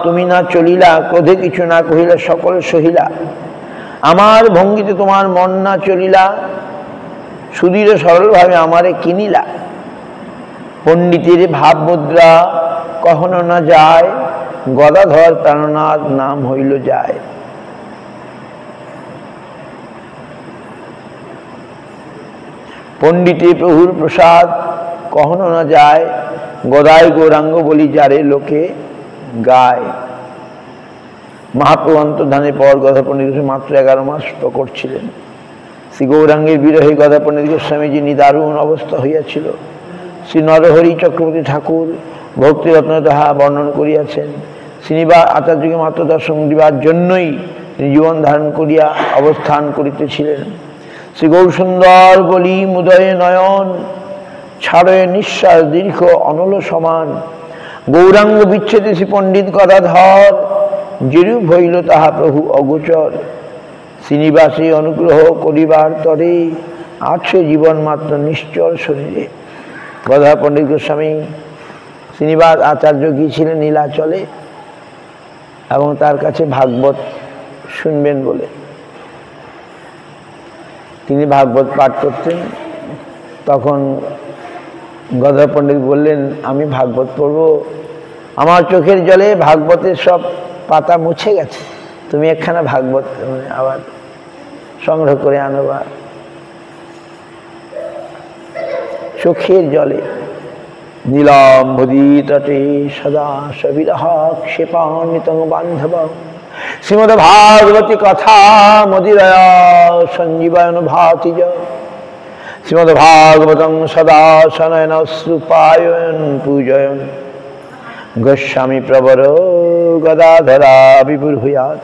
তুমি না চলিলা, ক্রোধে কিছু না কহিলা, সকলে সহিলা। আমার ভঙ্গিতে তোমার মন না চলিলা, সুদৃঢ় সরলভাবে আমারে কিনিলা। পণ্ডিতের ভাব মুদ্রা কখনো না যায়, গদাধর প্রাণনাথ নাম হইল যায়। পণ্ডিতে প্রভুর প্রসাদ কখনো না যায়, গদায় গৌরাঙ্গ বলি যারে লোকে গায়। মহাপ্রভু অন্তর্ধানের পর গদাধর পণ্ডিত গোস্বামী মাত্র 11 মাস প্রকট ছিলেন। শ্রী গৌরাঙ্গের বিরহে গদাধর পণ্ডিত গোস্বামীজি নিদারুণ অবস্থা হইয়াছিল। শ্রী নরহরি চক্রবর্তী ঠাকুর ভক্তিরত্ন তাহা বর্ণন করিয়াছেন। শ্রীনিবাস আচার্যকে মাত্র দর্শন দিবার জন্যই তিনি জীবন ধারণ করিয়া অবস্থান করিতেছিলেন। শ্রী গৌরসুন্দর বলি মুদয়ে নয়ন, ছাড়ে নিঃশ্বাস দীর্ঘ অনল সমান। গৌরাঙ্গ বিচ্ছেদে শ্রী পণ্ডিত গদাধর, যেরূপ হইল তাহা প্রভু অগোচর। শ্রীনিবাসে অনুগ্রহ করিবার তরে, আছে জীবন মাত্র নিশ্চল শরীরে। গদাধর পণ্ডিত গোস্বামী শ্রীনিবাস আচার্য গিয়েছিলেন নীলাচলে এবং তার কাছে ভাগবত শুনবেন বলে। তিনি ভাগবত পাঠ করতেন। তখন গদাধর পণ্ডিত বললেন, আমি ভাগবত পড়ব, আমার চোখের জলে ভাগবতের সব পাতা মুছে গেছে, তুমি একখানা ভাগবত আবার সংগ্রহ করে আনবা। চোখের জলে নীলাম্বুধি তটে সদা সবিরহ ক্ষেপান্বিতং বান্ধব। শ্রীমদ ভাগবতী কথা মদিরয়া সঞ্জীবয়ন ভাতি য। শ্রীমদ ভাগবতং সদা শনয়ন শ্রুপায়ন পূজয়ন। Goswami প্রবর গদাধরা বিভূয়াৎ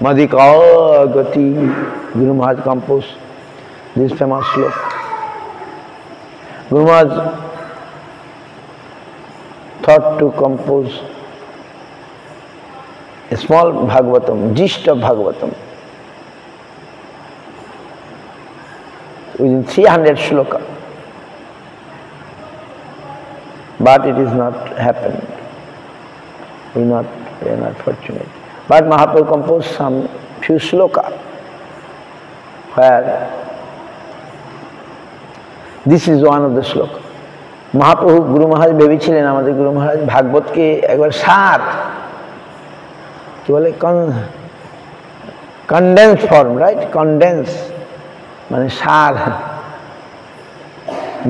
মদিকাগতি। Guru Maharaj composed this famous slok. Guru Maharaj thought to compose a small Bhagavatam, gist of Bhagavatam, within 300 shloka. But it is not happened. We are not fortunate. But Mahaprabhu composed some few shloka where this is one of the shloka. Mahaprabhu Guru Maharaj ভেবেছিলেন আমাদের গুরু মহারাজ ভাগবতকে একবার সার কি বলে condense form, right? Condense মানে সার,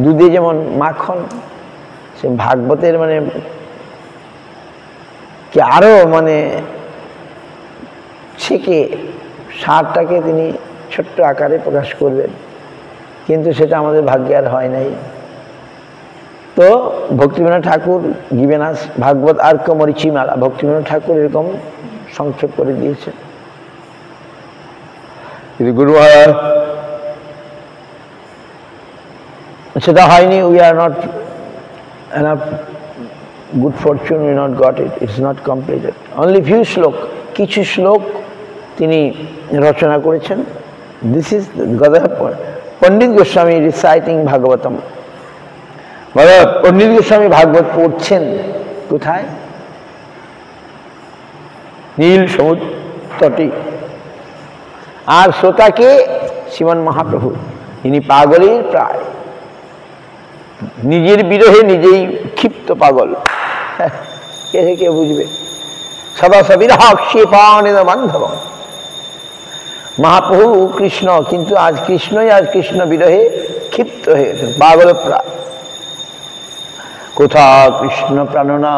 দুধে যেমন মাখন, সে ভাগবতের মানে কি আরো মানে ছেঁকে সারটাকে তিনি ছোট্ট আকারে প্রকাশ করবেন, কিন্তু সেটা আমাদের ভাগ্যে আর হয় নাই। তো ভক্তিবিনোদ ঠাকুর গিভেন আস ভাগবত আর্ক মরিচিমালা, ভক্তিবিনোদ ঠাকুর এরকম সংক্ষেপ করে দিয়েছেন। গুরু মহারাজ সেটা হয়নি, we are not enough good fortune, we not got it, it's not completed. Only few শ্লোক, কিছু শ্লোক তিনি রচনা করেছেন। This is Pandit Goswami reciting Bhagavatam. পণ্ডিত গোস্বামী ভাগবত পড়ছেন কোথায়? নীল সমুদ্র তটে। আর শ্রোতাকে শ্রীমান মহাপ্রভু, তিনি পাগলের প্রায়, নিজের বিরহে নিজেই ক্ষিপ্ত পাগল। কে বুঝবে? সদা সবিরহাক্ষেপানিদ বান্ধব। মহাপ্রভু কৃষ্ণ, কিন্তু আজ কৃষ্ণই আজ কৃষ্ণ বিরহে ক্ষিপ্ত হয়ে গেছেন, পাগল প্রায়। কোথা কৃষ্ণ প্রাণনা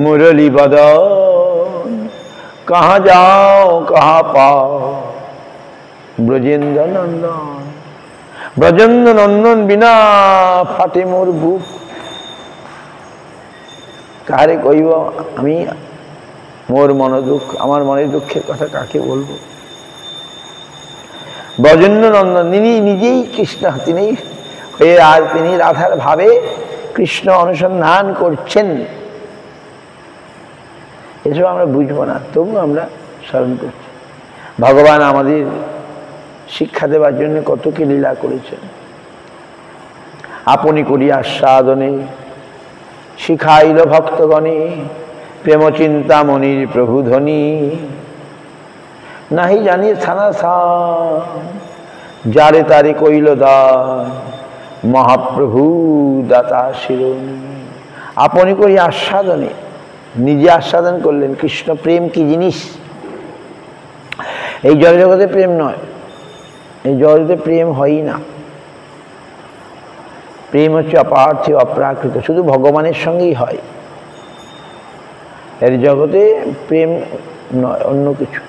মুরলী বদন, কাহা যাও কাহা পাও ব্রজেন্দ্র নন্দন। ব্রজেন্দ্র নন্দন বিনা ফাটে মোর বুক। কাহারে কইব আমি মোর মনোদুঃখ, আমার মনের দুঃখের কথা কাকে বলবো? ব্রজেন্দ্র নন্দন, তিনি নিজেই কৃষ্ণ, তিনি হয়ে আজ তিনি রাধার ভাবে কৃষ্ণ অনুসন্ধান করছেন। এসব আমরা বুঝবো না, তবু আমরা স্মরণ করছি। ভগবান আমাদের শিক্ষা দেওয়ার জন্য কত কি লীলা করেছেন। আপনি করি আস্বাদনে শিখাইল ভক্তগণে, প্রেম চিন্তামণির প্রভু ধ্বনি। নাহি জানি থানা যারে তারে কইল দান, মহাপ্রভু দাতা শিরোনি। আপনি করি আস্বাদনে, নিজে আস্বাদন করলেন কৃষ্ণ প্রেম কি জিনিস। এই জড় জগতে প্রেম নয়, এই জগতে প্রেম হয়ই না। প্রেম হচ্ছে অপার্থিব অপ্রাকৃত, শুধু ভগবানের সঙ্গেই হয়। এর জগতে প্রেম নয়, অন্য কিছু।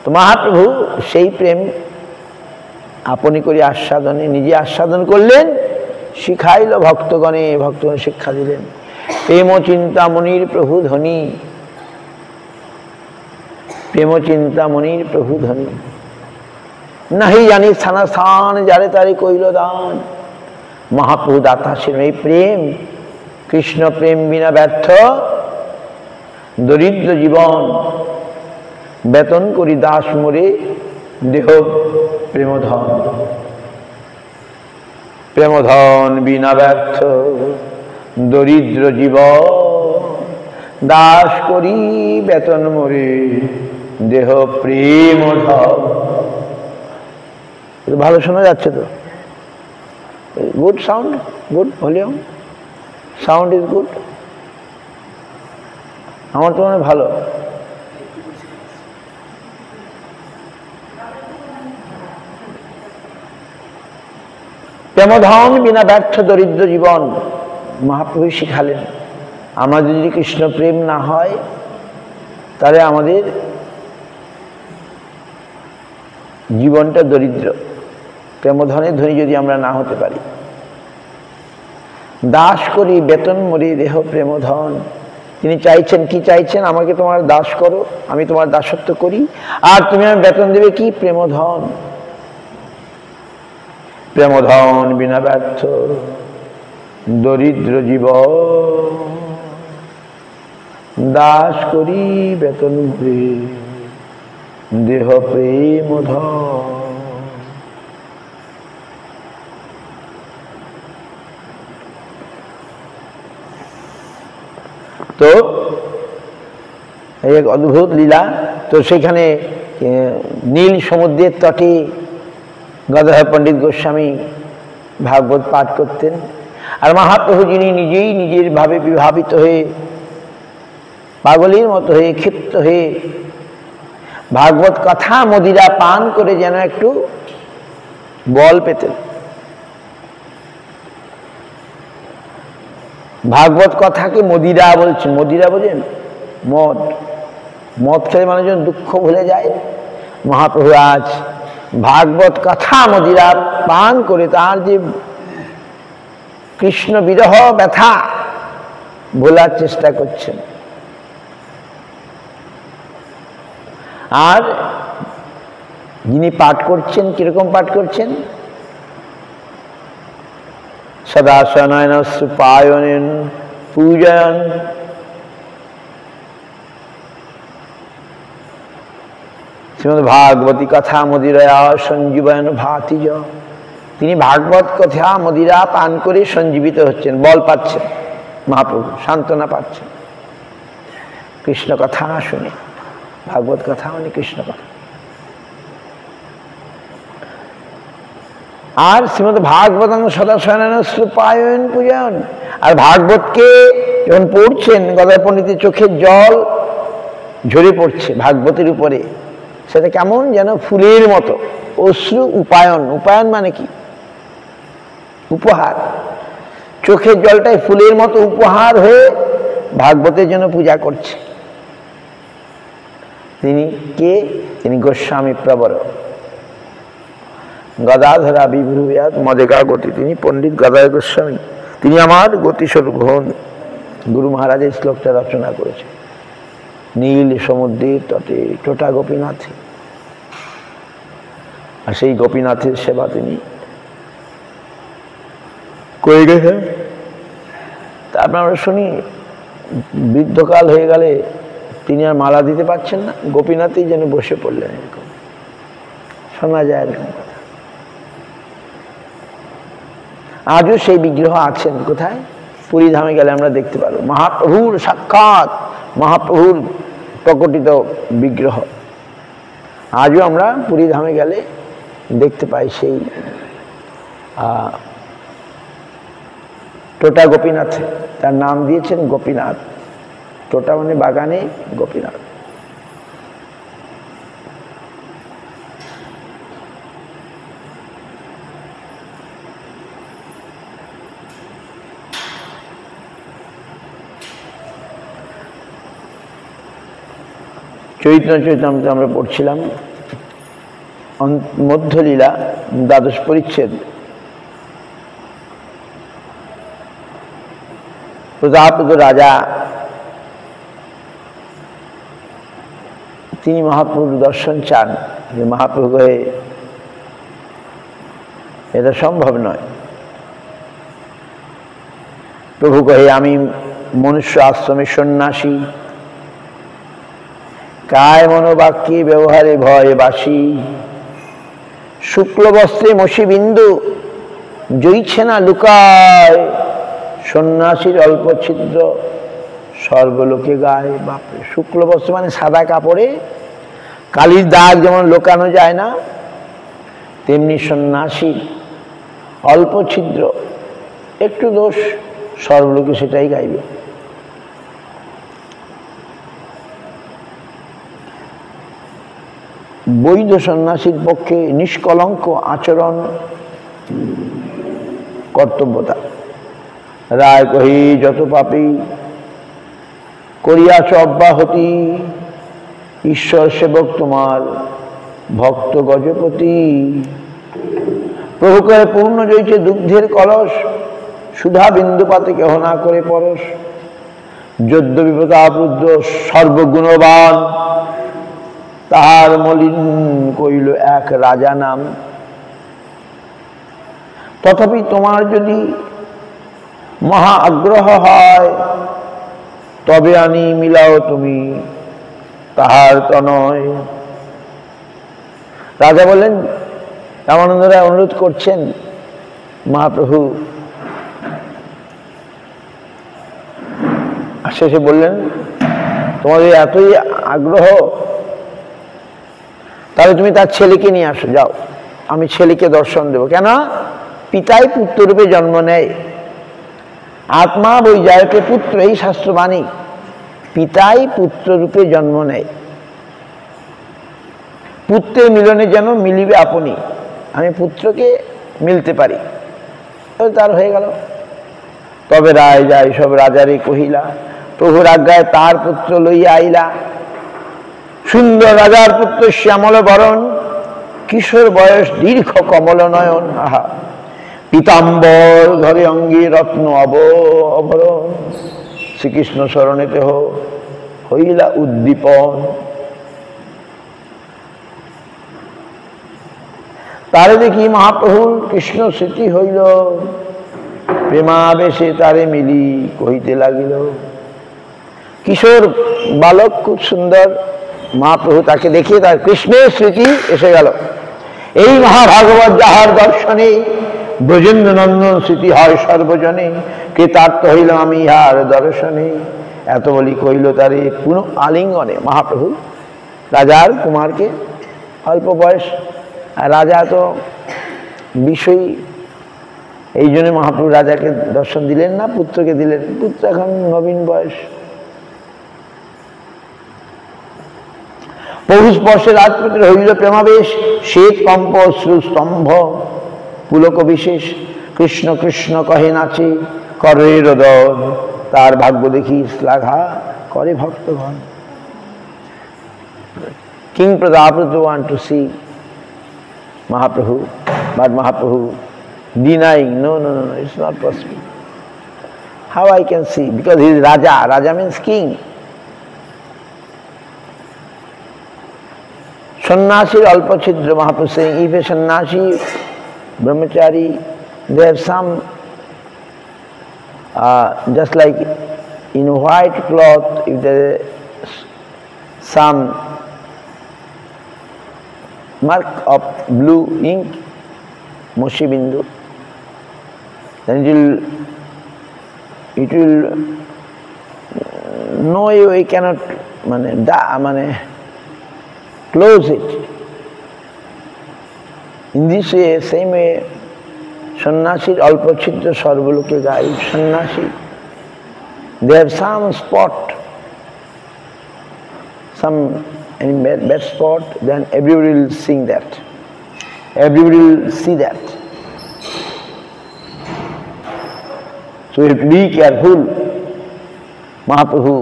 তো মহাপ্রভু সেই প্রেম আপনি করি আস্বাদনে নিজে আস্বাদন করলেন, শিখাইল ভক্তগণে, ভক্তগণ শিক্ষা দিলেন। প্রেম চিন্তামণির প্রভু ধ্বনি, প্রেম চিন্তামণির প্রভু ধ্বনি। নাহি জানি স্থানা স্থান যারে তারে কইল দান, মহাপ্রভু দাতা ছিলেন। এই প্রেম, কৃষ্ণ প্রেম বিনা ব্যর্থ দরিদ্র জীবন। বেতন করি দাস মোরে দেহ প্রেমধন, প্রেমধন বিনা ব্যর্থ দরিদ্র জীবন। দাস করি বেতন মোরে দেহ প্রেমধন। ভালো শোনা যাচ্ছে তো? Good sound, good volume, sound is good. আমার তো মনে ভালো। প্রেমধন বিনা ব্যর্থ দরিদ্র জীবন, মহাপ্রভু শিখালেন। আমাদের যদি কৃষ্ণ প্রেম না হয়, তাহলে আমাদের জীবনটা দরিদ্র। প্রেমধনের ধনী যদি আমরা না হতে পারি। দাস করি বেতন মরি দেহ প্রেমধন। তিনি চাইছেন, কি চাইছেন? আমাকে তোমার দাস করো, আমি তোমার দাসত্ব করি, আর তুমি আমি বেতন দেবে কি? প্রেমধন। প্রেমধন বিনা ব্যর্থ দরিদ্র জীব। দাস করি বেতন ভরে দেহ প্রেম ধর। তো এক অদ্ভুত লীলা। তো সেখানে নীল সমুদ্রের তটে গদাধর পণ্ডিত গোস্বামী ভাগবত পাঠ করতেন। আর মহাপ্রভু যিনি নিজেই নিজের ভাবে বিভাবিত হয়ে পাগলের মতো হয়ে ক্ষিপ্ত হয়ে ভাগবত কথা মদিরা পান করে যেন একটু বল পেতেন। ভাগবত কথাকে মদিরা বলছে। মদিরা বোঝেন? মদ। মদ খেলে মানুষজন দুঃখ ভুলে যায়। মহাপ্রভু আজ ভাগবত কথা মদিরা পান করে তার যে কৃষ্ণ বিরহ ব্যথা ভোলার চেষ্টা করছেন। আর যিনি পাঠ করছেন কিরকম পাঠ করছেন? সদা সনয়ন সুপায়ন পূজয়ন শ্রীমদ ভাগবতী কথা মদিরা সঞ্জীবন ভাতিজ। তিনি ভাগবত কথা মদিরা পান করে সঞ্জীবিত হচ্ছেন, বল পাচ্ছেন। মহাপ্রভু সান্ত্বনা পাচ্ছেন কৃষ্ণ কথা শুনে। ভাগবত কথা মানে কৃষ্ণ কথা। আর শ্রীমদ ভাগবতং সদা শয়নেন শ্রুপায়ন পূজয়ন। আর ভাগবতকে যখন পড়ছেন গদাধর পণ্ডিতের চোখের জল ঝরে পড়ছে ভাগবতের উপরে। সেটা কেমন যেন ফুলের মতো অশ্রু উপায়ন। উপায়ন মানে কি? উপহার। চোখের জলটাই ফুলের মতো উপহার হয়ে ভাগবতের জন্য পূজা করছে। তিনি কে? তিনি গোস্বামী প্রবর গদাধরা বিভ্রুয়াৎ মদেকা গতি। তিনি পণ্ডিত গদাধর গোস্বামী। তিনি আমার গতিস্বরূপ হন। গুরু মহারাজের শ্লোকটা রচনা করেছে। নীল সমুদ্রের তটে টোটা গোপীনাথে। আর সেই গোপীনাথের সেবা তিনি করে গেছেন। তারপর আমরা শুনি বৃদ্ধকাল হয়ে গেলে তিনি আর মালা দিতে পারছেন না, গোপীনাথেই যেন বসে পড়লেন। এরকম শোনা যায় এরকম কথা। আজও সেই বিগ্রহ আছেন। কোথায়? পুরী ধামে গেলে আমরা দেখতে পাবো মহাপ্রভুর সাক্ষাৎ, মহাপ্রভুর প্রকটিত বিগ্রহ। আজও আমরা পুরী ধামে গেলে দেখতে পাই সেই টোটা গোপীনাথে। তার নাম দিয়েছেন গোপীনাথ। টোটা মানে বাগানে, গোপীনাথ। চৈতন্য চৈতন্যতে আমরা পড়ছিলাম মধ্যলীলা দ্বাদশ পরিচ্ছেদ। প্রজাপত রাজা তিনি মহাপ্রভুর দর্শন চান। যে মহাপ্রভু হয়ে এটা সম্ভব নয়। প্রভু কহে আমি মনুষ্য আশ্রমে সন্ন্যাসী, কায় মনোবাক্যে ব্যবহারে ভয়ে বাসি, শুক্ল বস্ত্রে মসি বিন্দু জইছে না লুকায়, সন্ন্যাসীর অল্প ছিদ্র সর্বলোকে গায়। বাপরে! শুক্ল বস্ত্র মানে সাদা কাপড়ে কালির দাগ যেমন লোকানো যায় না, তেমনি সন্ন্যাসীর অল্প ছিদ্র একটু দোষ সর্বলোকে সেটাই গাইবে। বৈধ সন্ন্যাসীর পক্ষে নিষ্কলঙ্ক আচরণ কর্তব্যতা। রায় কহি যত পাপী করিয়াছ অব্যাহতি, ঈশ্বর সেবক তোমার ভক্ত গজপতি। প্রভু কহে পূর্ণ জয়ছে দুগ্ধের কলস, সুধা বিন্দুপাতে কেহ না করে পরশ। যদ্য বিপদাবৃদ্ধ সর্বগুণবান, তাহার মলিন কইল এক রাজা নাম। তথাপি তোমার যদি মহা আগ্রহ হয়, তবে আনি মিলাও তুমি, তাহার তো নয়। রাজা বললেন, রামানন্দ রায় অনুরোধ করছেন, মহাপ্রভু শেষে বললেন, তোমাদের এতই আগ্রহ, তাহলে তুমি তার ছেলেকে নিয়ে আসো, যাও, আমি ছেলেকে দর্শন দেব। কেন? পিতাই পুত্ররূপে জন্ম নেয়, আত্মা বৈজায়তে পুত্র, এই শাস্ত্রবাণী। পিতাই পুত্ররূপে জন্ম নেয়, পুত্রের মিলনে যেন মিলিবে আপনি, আমি পুত্রকে মিলতে পারি। তার হয়ে গেল। তবে রায় যায় সব রাজারে কহিলা, প্রভুর আজ্ঞায় তার পুত্র লইয়া আইলা। সুন্দর রাজার পুত্র শ্যামল বরণ, কিশোর বয়স দীর্ঘ কমল নয়ন। আহা, পীতাম্বর ধরে অঙ্গে রত্ন অভরণ, শ্রীকৃষ্ণ স্মরণেতে হইলা উদ্দীপন। তারে দেখি মহাপ্রভুর কৃষ্ণ স্মৃতি হইল, প্রেমাবেশে তারে মিলি কহিতে লাগিল। কিশোর বালক, খুব সুন্দর, মহাপ্রভু তাকে দেখিয়ে তার কৃষ্ণের স্মৃতি এসে গেল। এই মহাভাগবত যাহার দর্শনে, ব্রজেন্দ্র নন্দন স্মৃতি হয় সর্বজনে, কৃতার্থ হইলাম আমি ইহার দর্শনে। এত বলি কহিল তারে পুনঃ আলিঙ্গনে। মহাপ্রভু রাজার কুমারকে, অল্প বয়স, আর রাজা তো বিষয়ী, এই জন্য মহাপ্রভু রাজাকে দর্শন দিলেন না, পুত্রকে দিলেন। পুত্র এখন নবীন বয়স। প্রভু স্পর্শে রাজপুত্র হইল প্রেমাবেশ, শ্বেত কম্প অশ্রু স্তম্ভ পুলক বিশেষ। কৃষ্ণ কৃষ্ণ কহে নাচে করে রোদন, তার ভাগ্য দেখি শ্লাঘা করে ভক্তগণ। King Prataparudra want to see Mahaprabhu, but Mahaprabhu denying, no, it's not possible. How I can see? Because he is Raja. Raja means king. Sannyasir alpa chidra, Mahaprabhu saying, if a sannyasi, brahmachari, they have some, just like in white cloth, if there is some mark of blue ink, Moshi Bindu, then it will no way cannot close it. In this way, same way, sannyasir alpa chidra sarvaloke gai, sannyasi, they have some spot, some any bad spot, then everybody will sing that. Everybody will see that. So you have to be careful. Mahaprabhu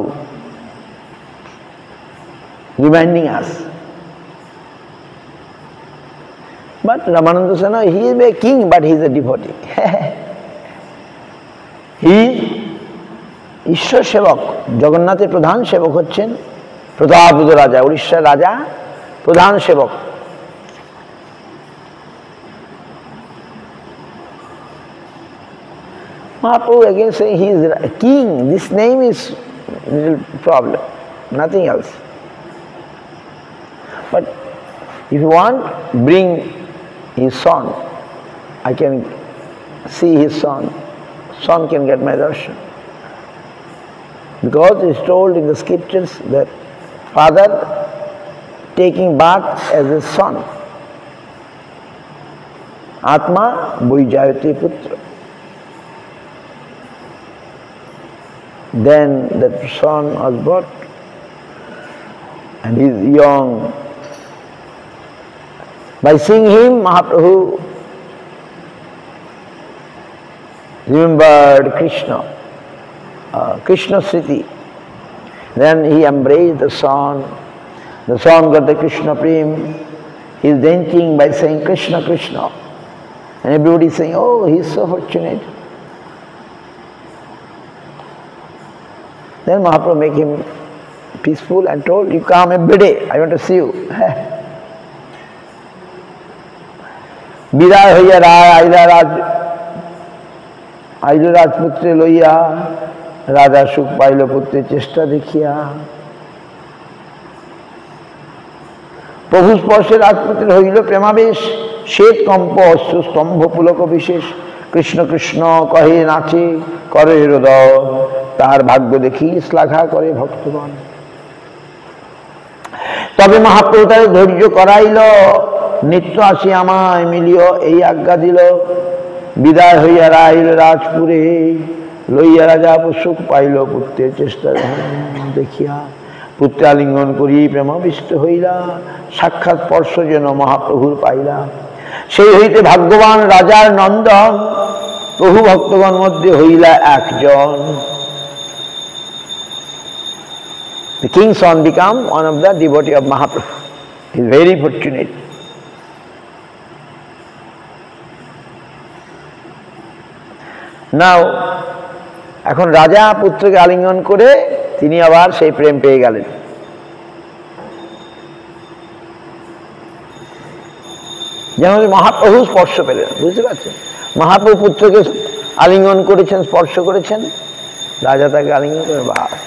reminding us. But Ramananda Sana, he is a king, but he is a devotee. He is ঈশ্বর সেবক, জগন্নাথের প্রধান সেবক হচ্ছেন প্রতাপরুদ্র রাজা, উড়িষ্যার রাজা, প্রধান সেবক। Mahaprabhu again saying he is a king. This name is a little problem, nothing else. But if you want, bring his son. I can see his son. Son can get my darshan. Because it is told in the scriptures that father taking birth as a son. Atma bhujayate putra. Then that son was brought and he is young. By seeing him, Mahaprabhu remembered Krishna, Krishna Sriti. Then he embraced the son. The son got the Krishna Prem. He is dancing by saying Krishna, Krishna. And everybody is saying, oh, he is so fortunate. Then Mahaprabhu make him peaceful and told, you come every day, I want to see you. বিদায় হইয়া রায় আইলা রাজপুত্রে লইয়া, রাজা সুখ pile পুত্রের চেষ্টা দেখিয়া। প্রভু স্পর্শে রাজপুত্রের হইল প্রেমাবেশ, শ্বেত কম্প অশ্রু স্তম্ভ পুলক বিশেষ। কৃষ্ণ কৃষ্ণ কহে নাচে করে হৃদয়, তার ভাগ্য দেখি শ্লাঘা করে ভক্তগণ। তবে মহাপ্রভু তার ধৈর্য করাইল, নিত্য আসি আমায় মিলিও এই আজ্ঞা দিল। বিদায় হইয়া রাইল রাজপুরে, লইয়া রাজা সুখ পাইল পুত্রের চেষ্টা দেখিয়া। পুত্র আলিঙ্গন করি প্রেমাবিষ্ট হইলা, সাক্ষাৎ স্পর্শ যেন মহাপ্রভুর পাইলা। সেই হইতে ভাগ্যবান রাজার নন্দন, প্রভু ভক্তগণ মধ্যে হইলা একজন। The king's son became one of the devotee of Mahaprabhu. He is very fortunate. Now, এখন রাজা পুত্রকে আলিঙ্গন করে তিনি আবার সেই প্রেম পেয়ে গেলেন। যেমন মহাপ্রভু স্পর্শ পেলেন, বুঝতে পারছেন? মহাপ্রভু পুত্রকে আলিঙ্গন করেছেন, স্পর্শ করেছেন, রাজা তাকে আলিঙ্গন করে। বাস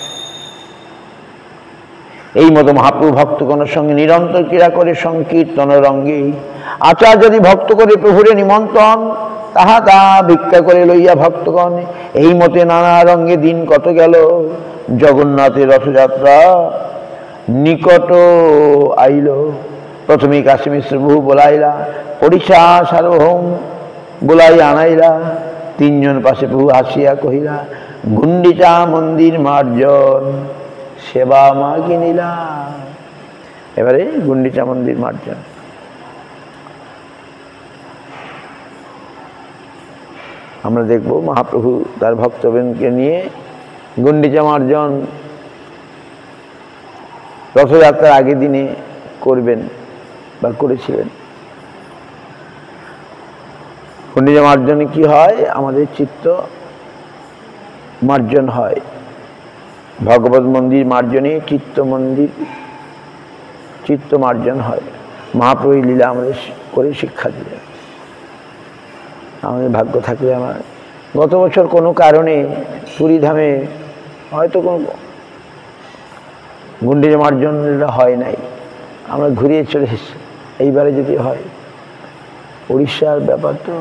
এই মতো মহাপ্রভু ভক্তগণের সঙ্গে নিরন্তর ক্রীড়া করে সংকীর্তন রঙ্গে। আচার যদি ভক্ত করে প্রভুরে নিমন্ত্রণ, তাহা তা ভিক্ষা করে লইয়া ভক্তগণ। এই মতে নানা রঙ্গে দিন কত গেল, জগন্নাথের রথযাত্রা নিকট আইল। প্রথমে কাশী মিশ্র বহু বলাইলা, পরিষা সার্বভৌম বলাই আনাইলা। তিনজন পাশে প্রভু হাসিয়া কহিলা, গুন্ডিচা মন্দির মার্জন সেবা মা কিনিলা। এবারে গুন্ডিচা মন্দির মার্জন। আমরা দেখব মহাপ্রভু তার ভক্তবৃন্দকে নিয়ে গুন্ডিচা মার্জন রথযাত্রার আগের দিনে করবেন বা করেছিলেন। গুন্ডিচা মার্জনে কি হয়? আমাদের চিত্ত মার্জন হয়। ভগবত মন্দির মার্জনে চিত্ত মার্জন হয়। মহাপ্রভু লীলা আমাদের করে শিক্ষা দিলেন। আমাদের ভাগ্য থাকলে আমার গত বছর কোনো কারণে পুরীধামে হয়তো কোনো গুন্ডিচা মার্জন হয় নাই, আমরা ঘুরিয়ে চলে এসেছি। এইবারে যদি হয়, উড়িষ্যার ব্যাপার তো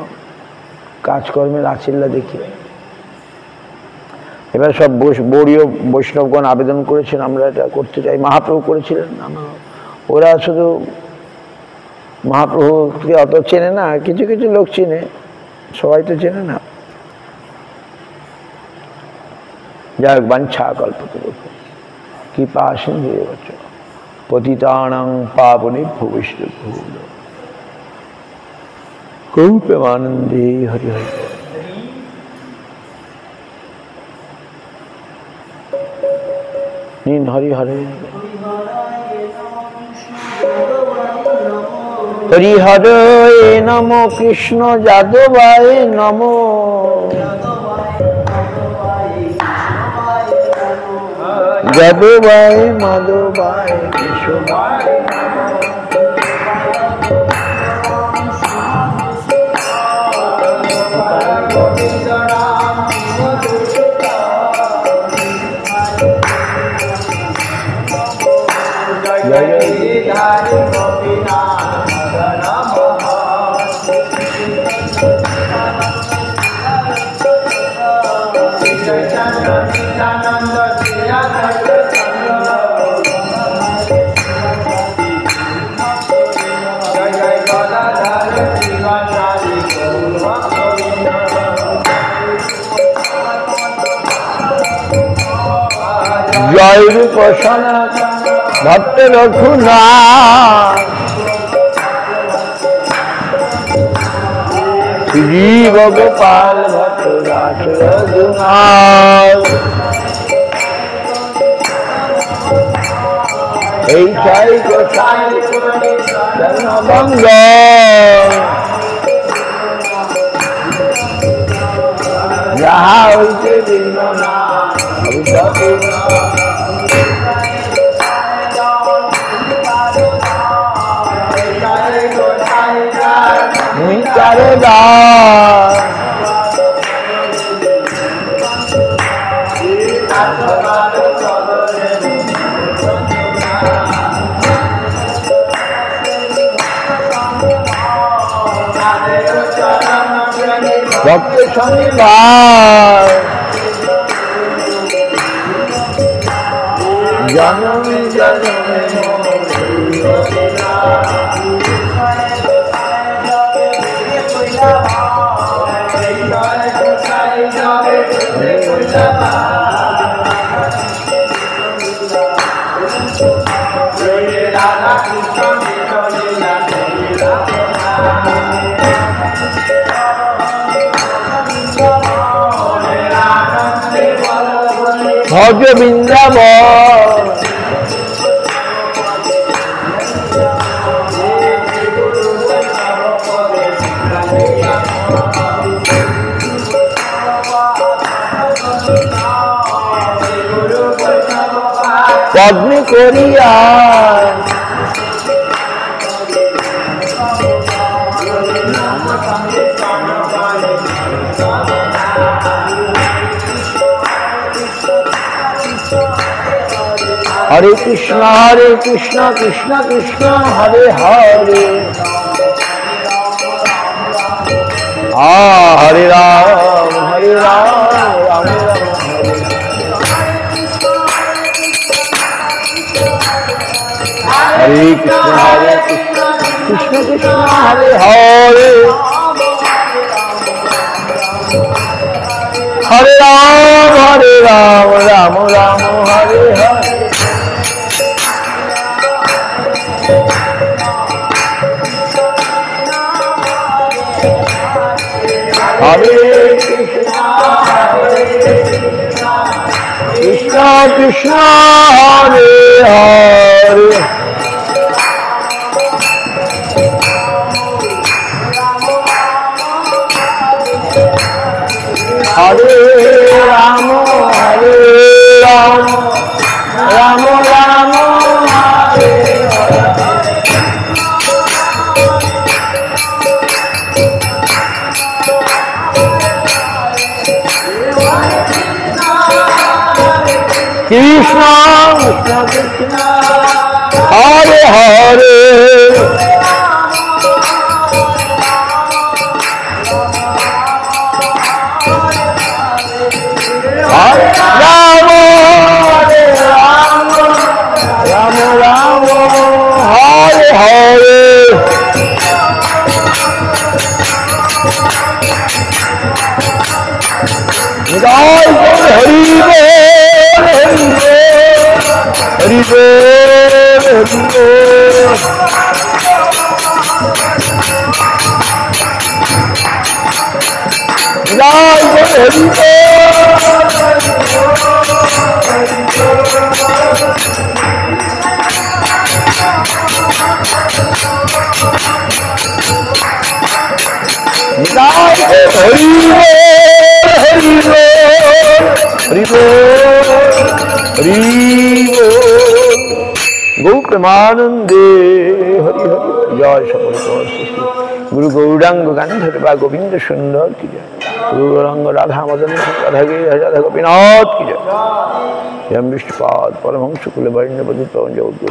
কাজকর্মের আচিল্লা দেখি। এবার সব বড়ীয় বৈষ্ণবগণ আবেদন করেছেন, আমরা এটা করতে চাই। মহাপ্রভু করেছিলেন, ওরা শুধু মহাপ্রভুকে অত চেনে না, কিছু কিছু লোক চেনে, সবাই তো চেনে না। যাই হোক, বাঞ্ছা কল্পতরুঃ কৃপা সিন্ধু পতিতানাং পাবনেভ্যো বৈষ্ণবেভ্যো গৌরপ্রেমানন্দে হরি হরি। নীন হরি হরে হরিহরে নমো কৃষ্ণ যাদবায় নমো। যাদবায় মাধবায় কৃষ্ণায় জয় রূপ সনাতন ভক্ত রঘুনাথ, জীব গোপাল ভক্ত দাস রঘুনাথ। এই চাই গোসাই জনবঙ্গ, যাহা হইতে ভিন্ন না भक्त संभार जन्म जन्म भज वृंदावन पद्म करिया हरे कृष्ण कृष्ण कृष्ण हरे हरे हरे राम राम हरे कृष्ण कृष्ण कृष्ण हरे हरे हरे राम राम राम हरे हरे हरे कृष्ण कृष्ण हरे हरे हरे राम राम राम हरे कृष्ण कृष्ण हरे हरे हरे राम राम राम हरे हरे हरि हरि गौ प्रेमानंदे हरि हरि जय सकल गुरु गौरांग गांधर बा गोविंद सुंदर की जय गुरु गौरांग राधा मदन राधा गे राधा गोपीनाथ की जय यम विष्णुपाद परमहंस कुल वैष्णव पति पवन जगत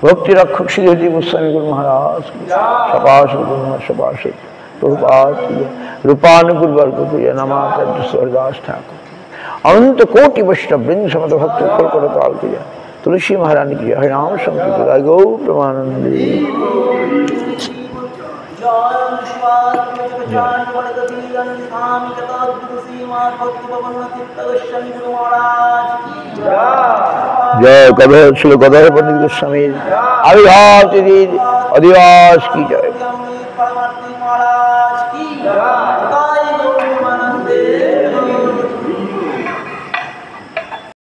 भक्ति रक्षक श्री हरि गोस्वामी गुरु महाराज सपाश सपाश प्रभुपाद की जय रूपानुकूल वर्ग की जय नमाचार्य स्वर्दास ठाकुर अनंत कोटि वैष्णव वृंद समत भक्त कलकत्ता की जय तुलसी महारानी की हरिनाम संकीर्तन गौ प्रेमानंदी जय कभी श्री गदाधर पंडित गोस्वामी आविर्भाव तिथि अधिवास की जय।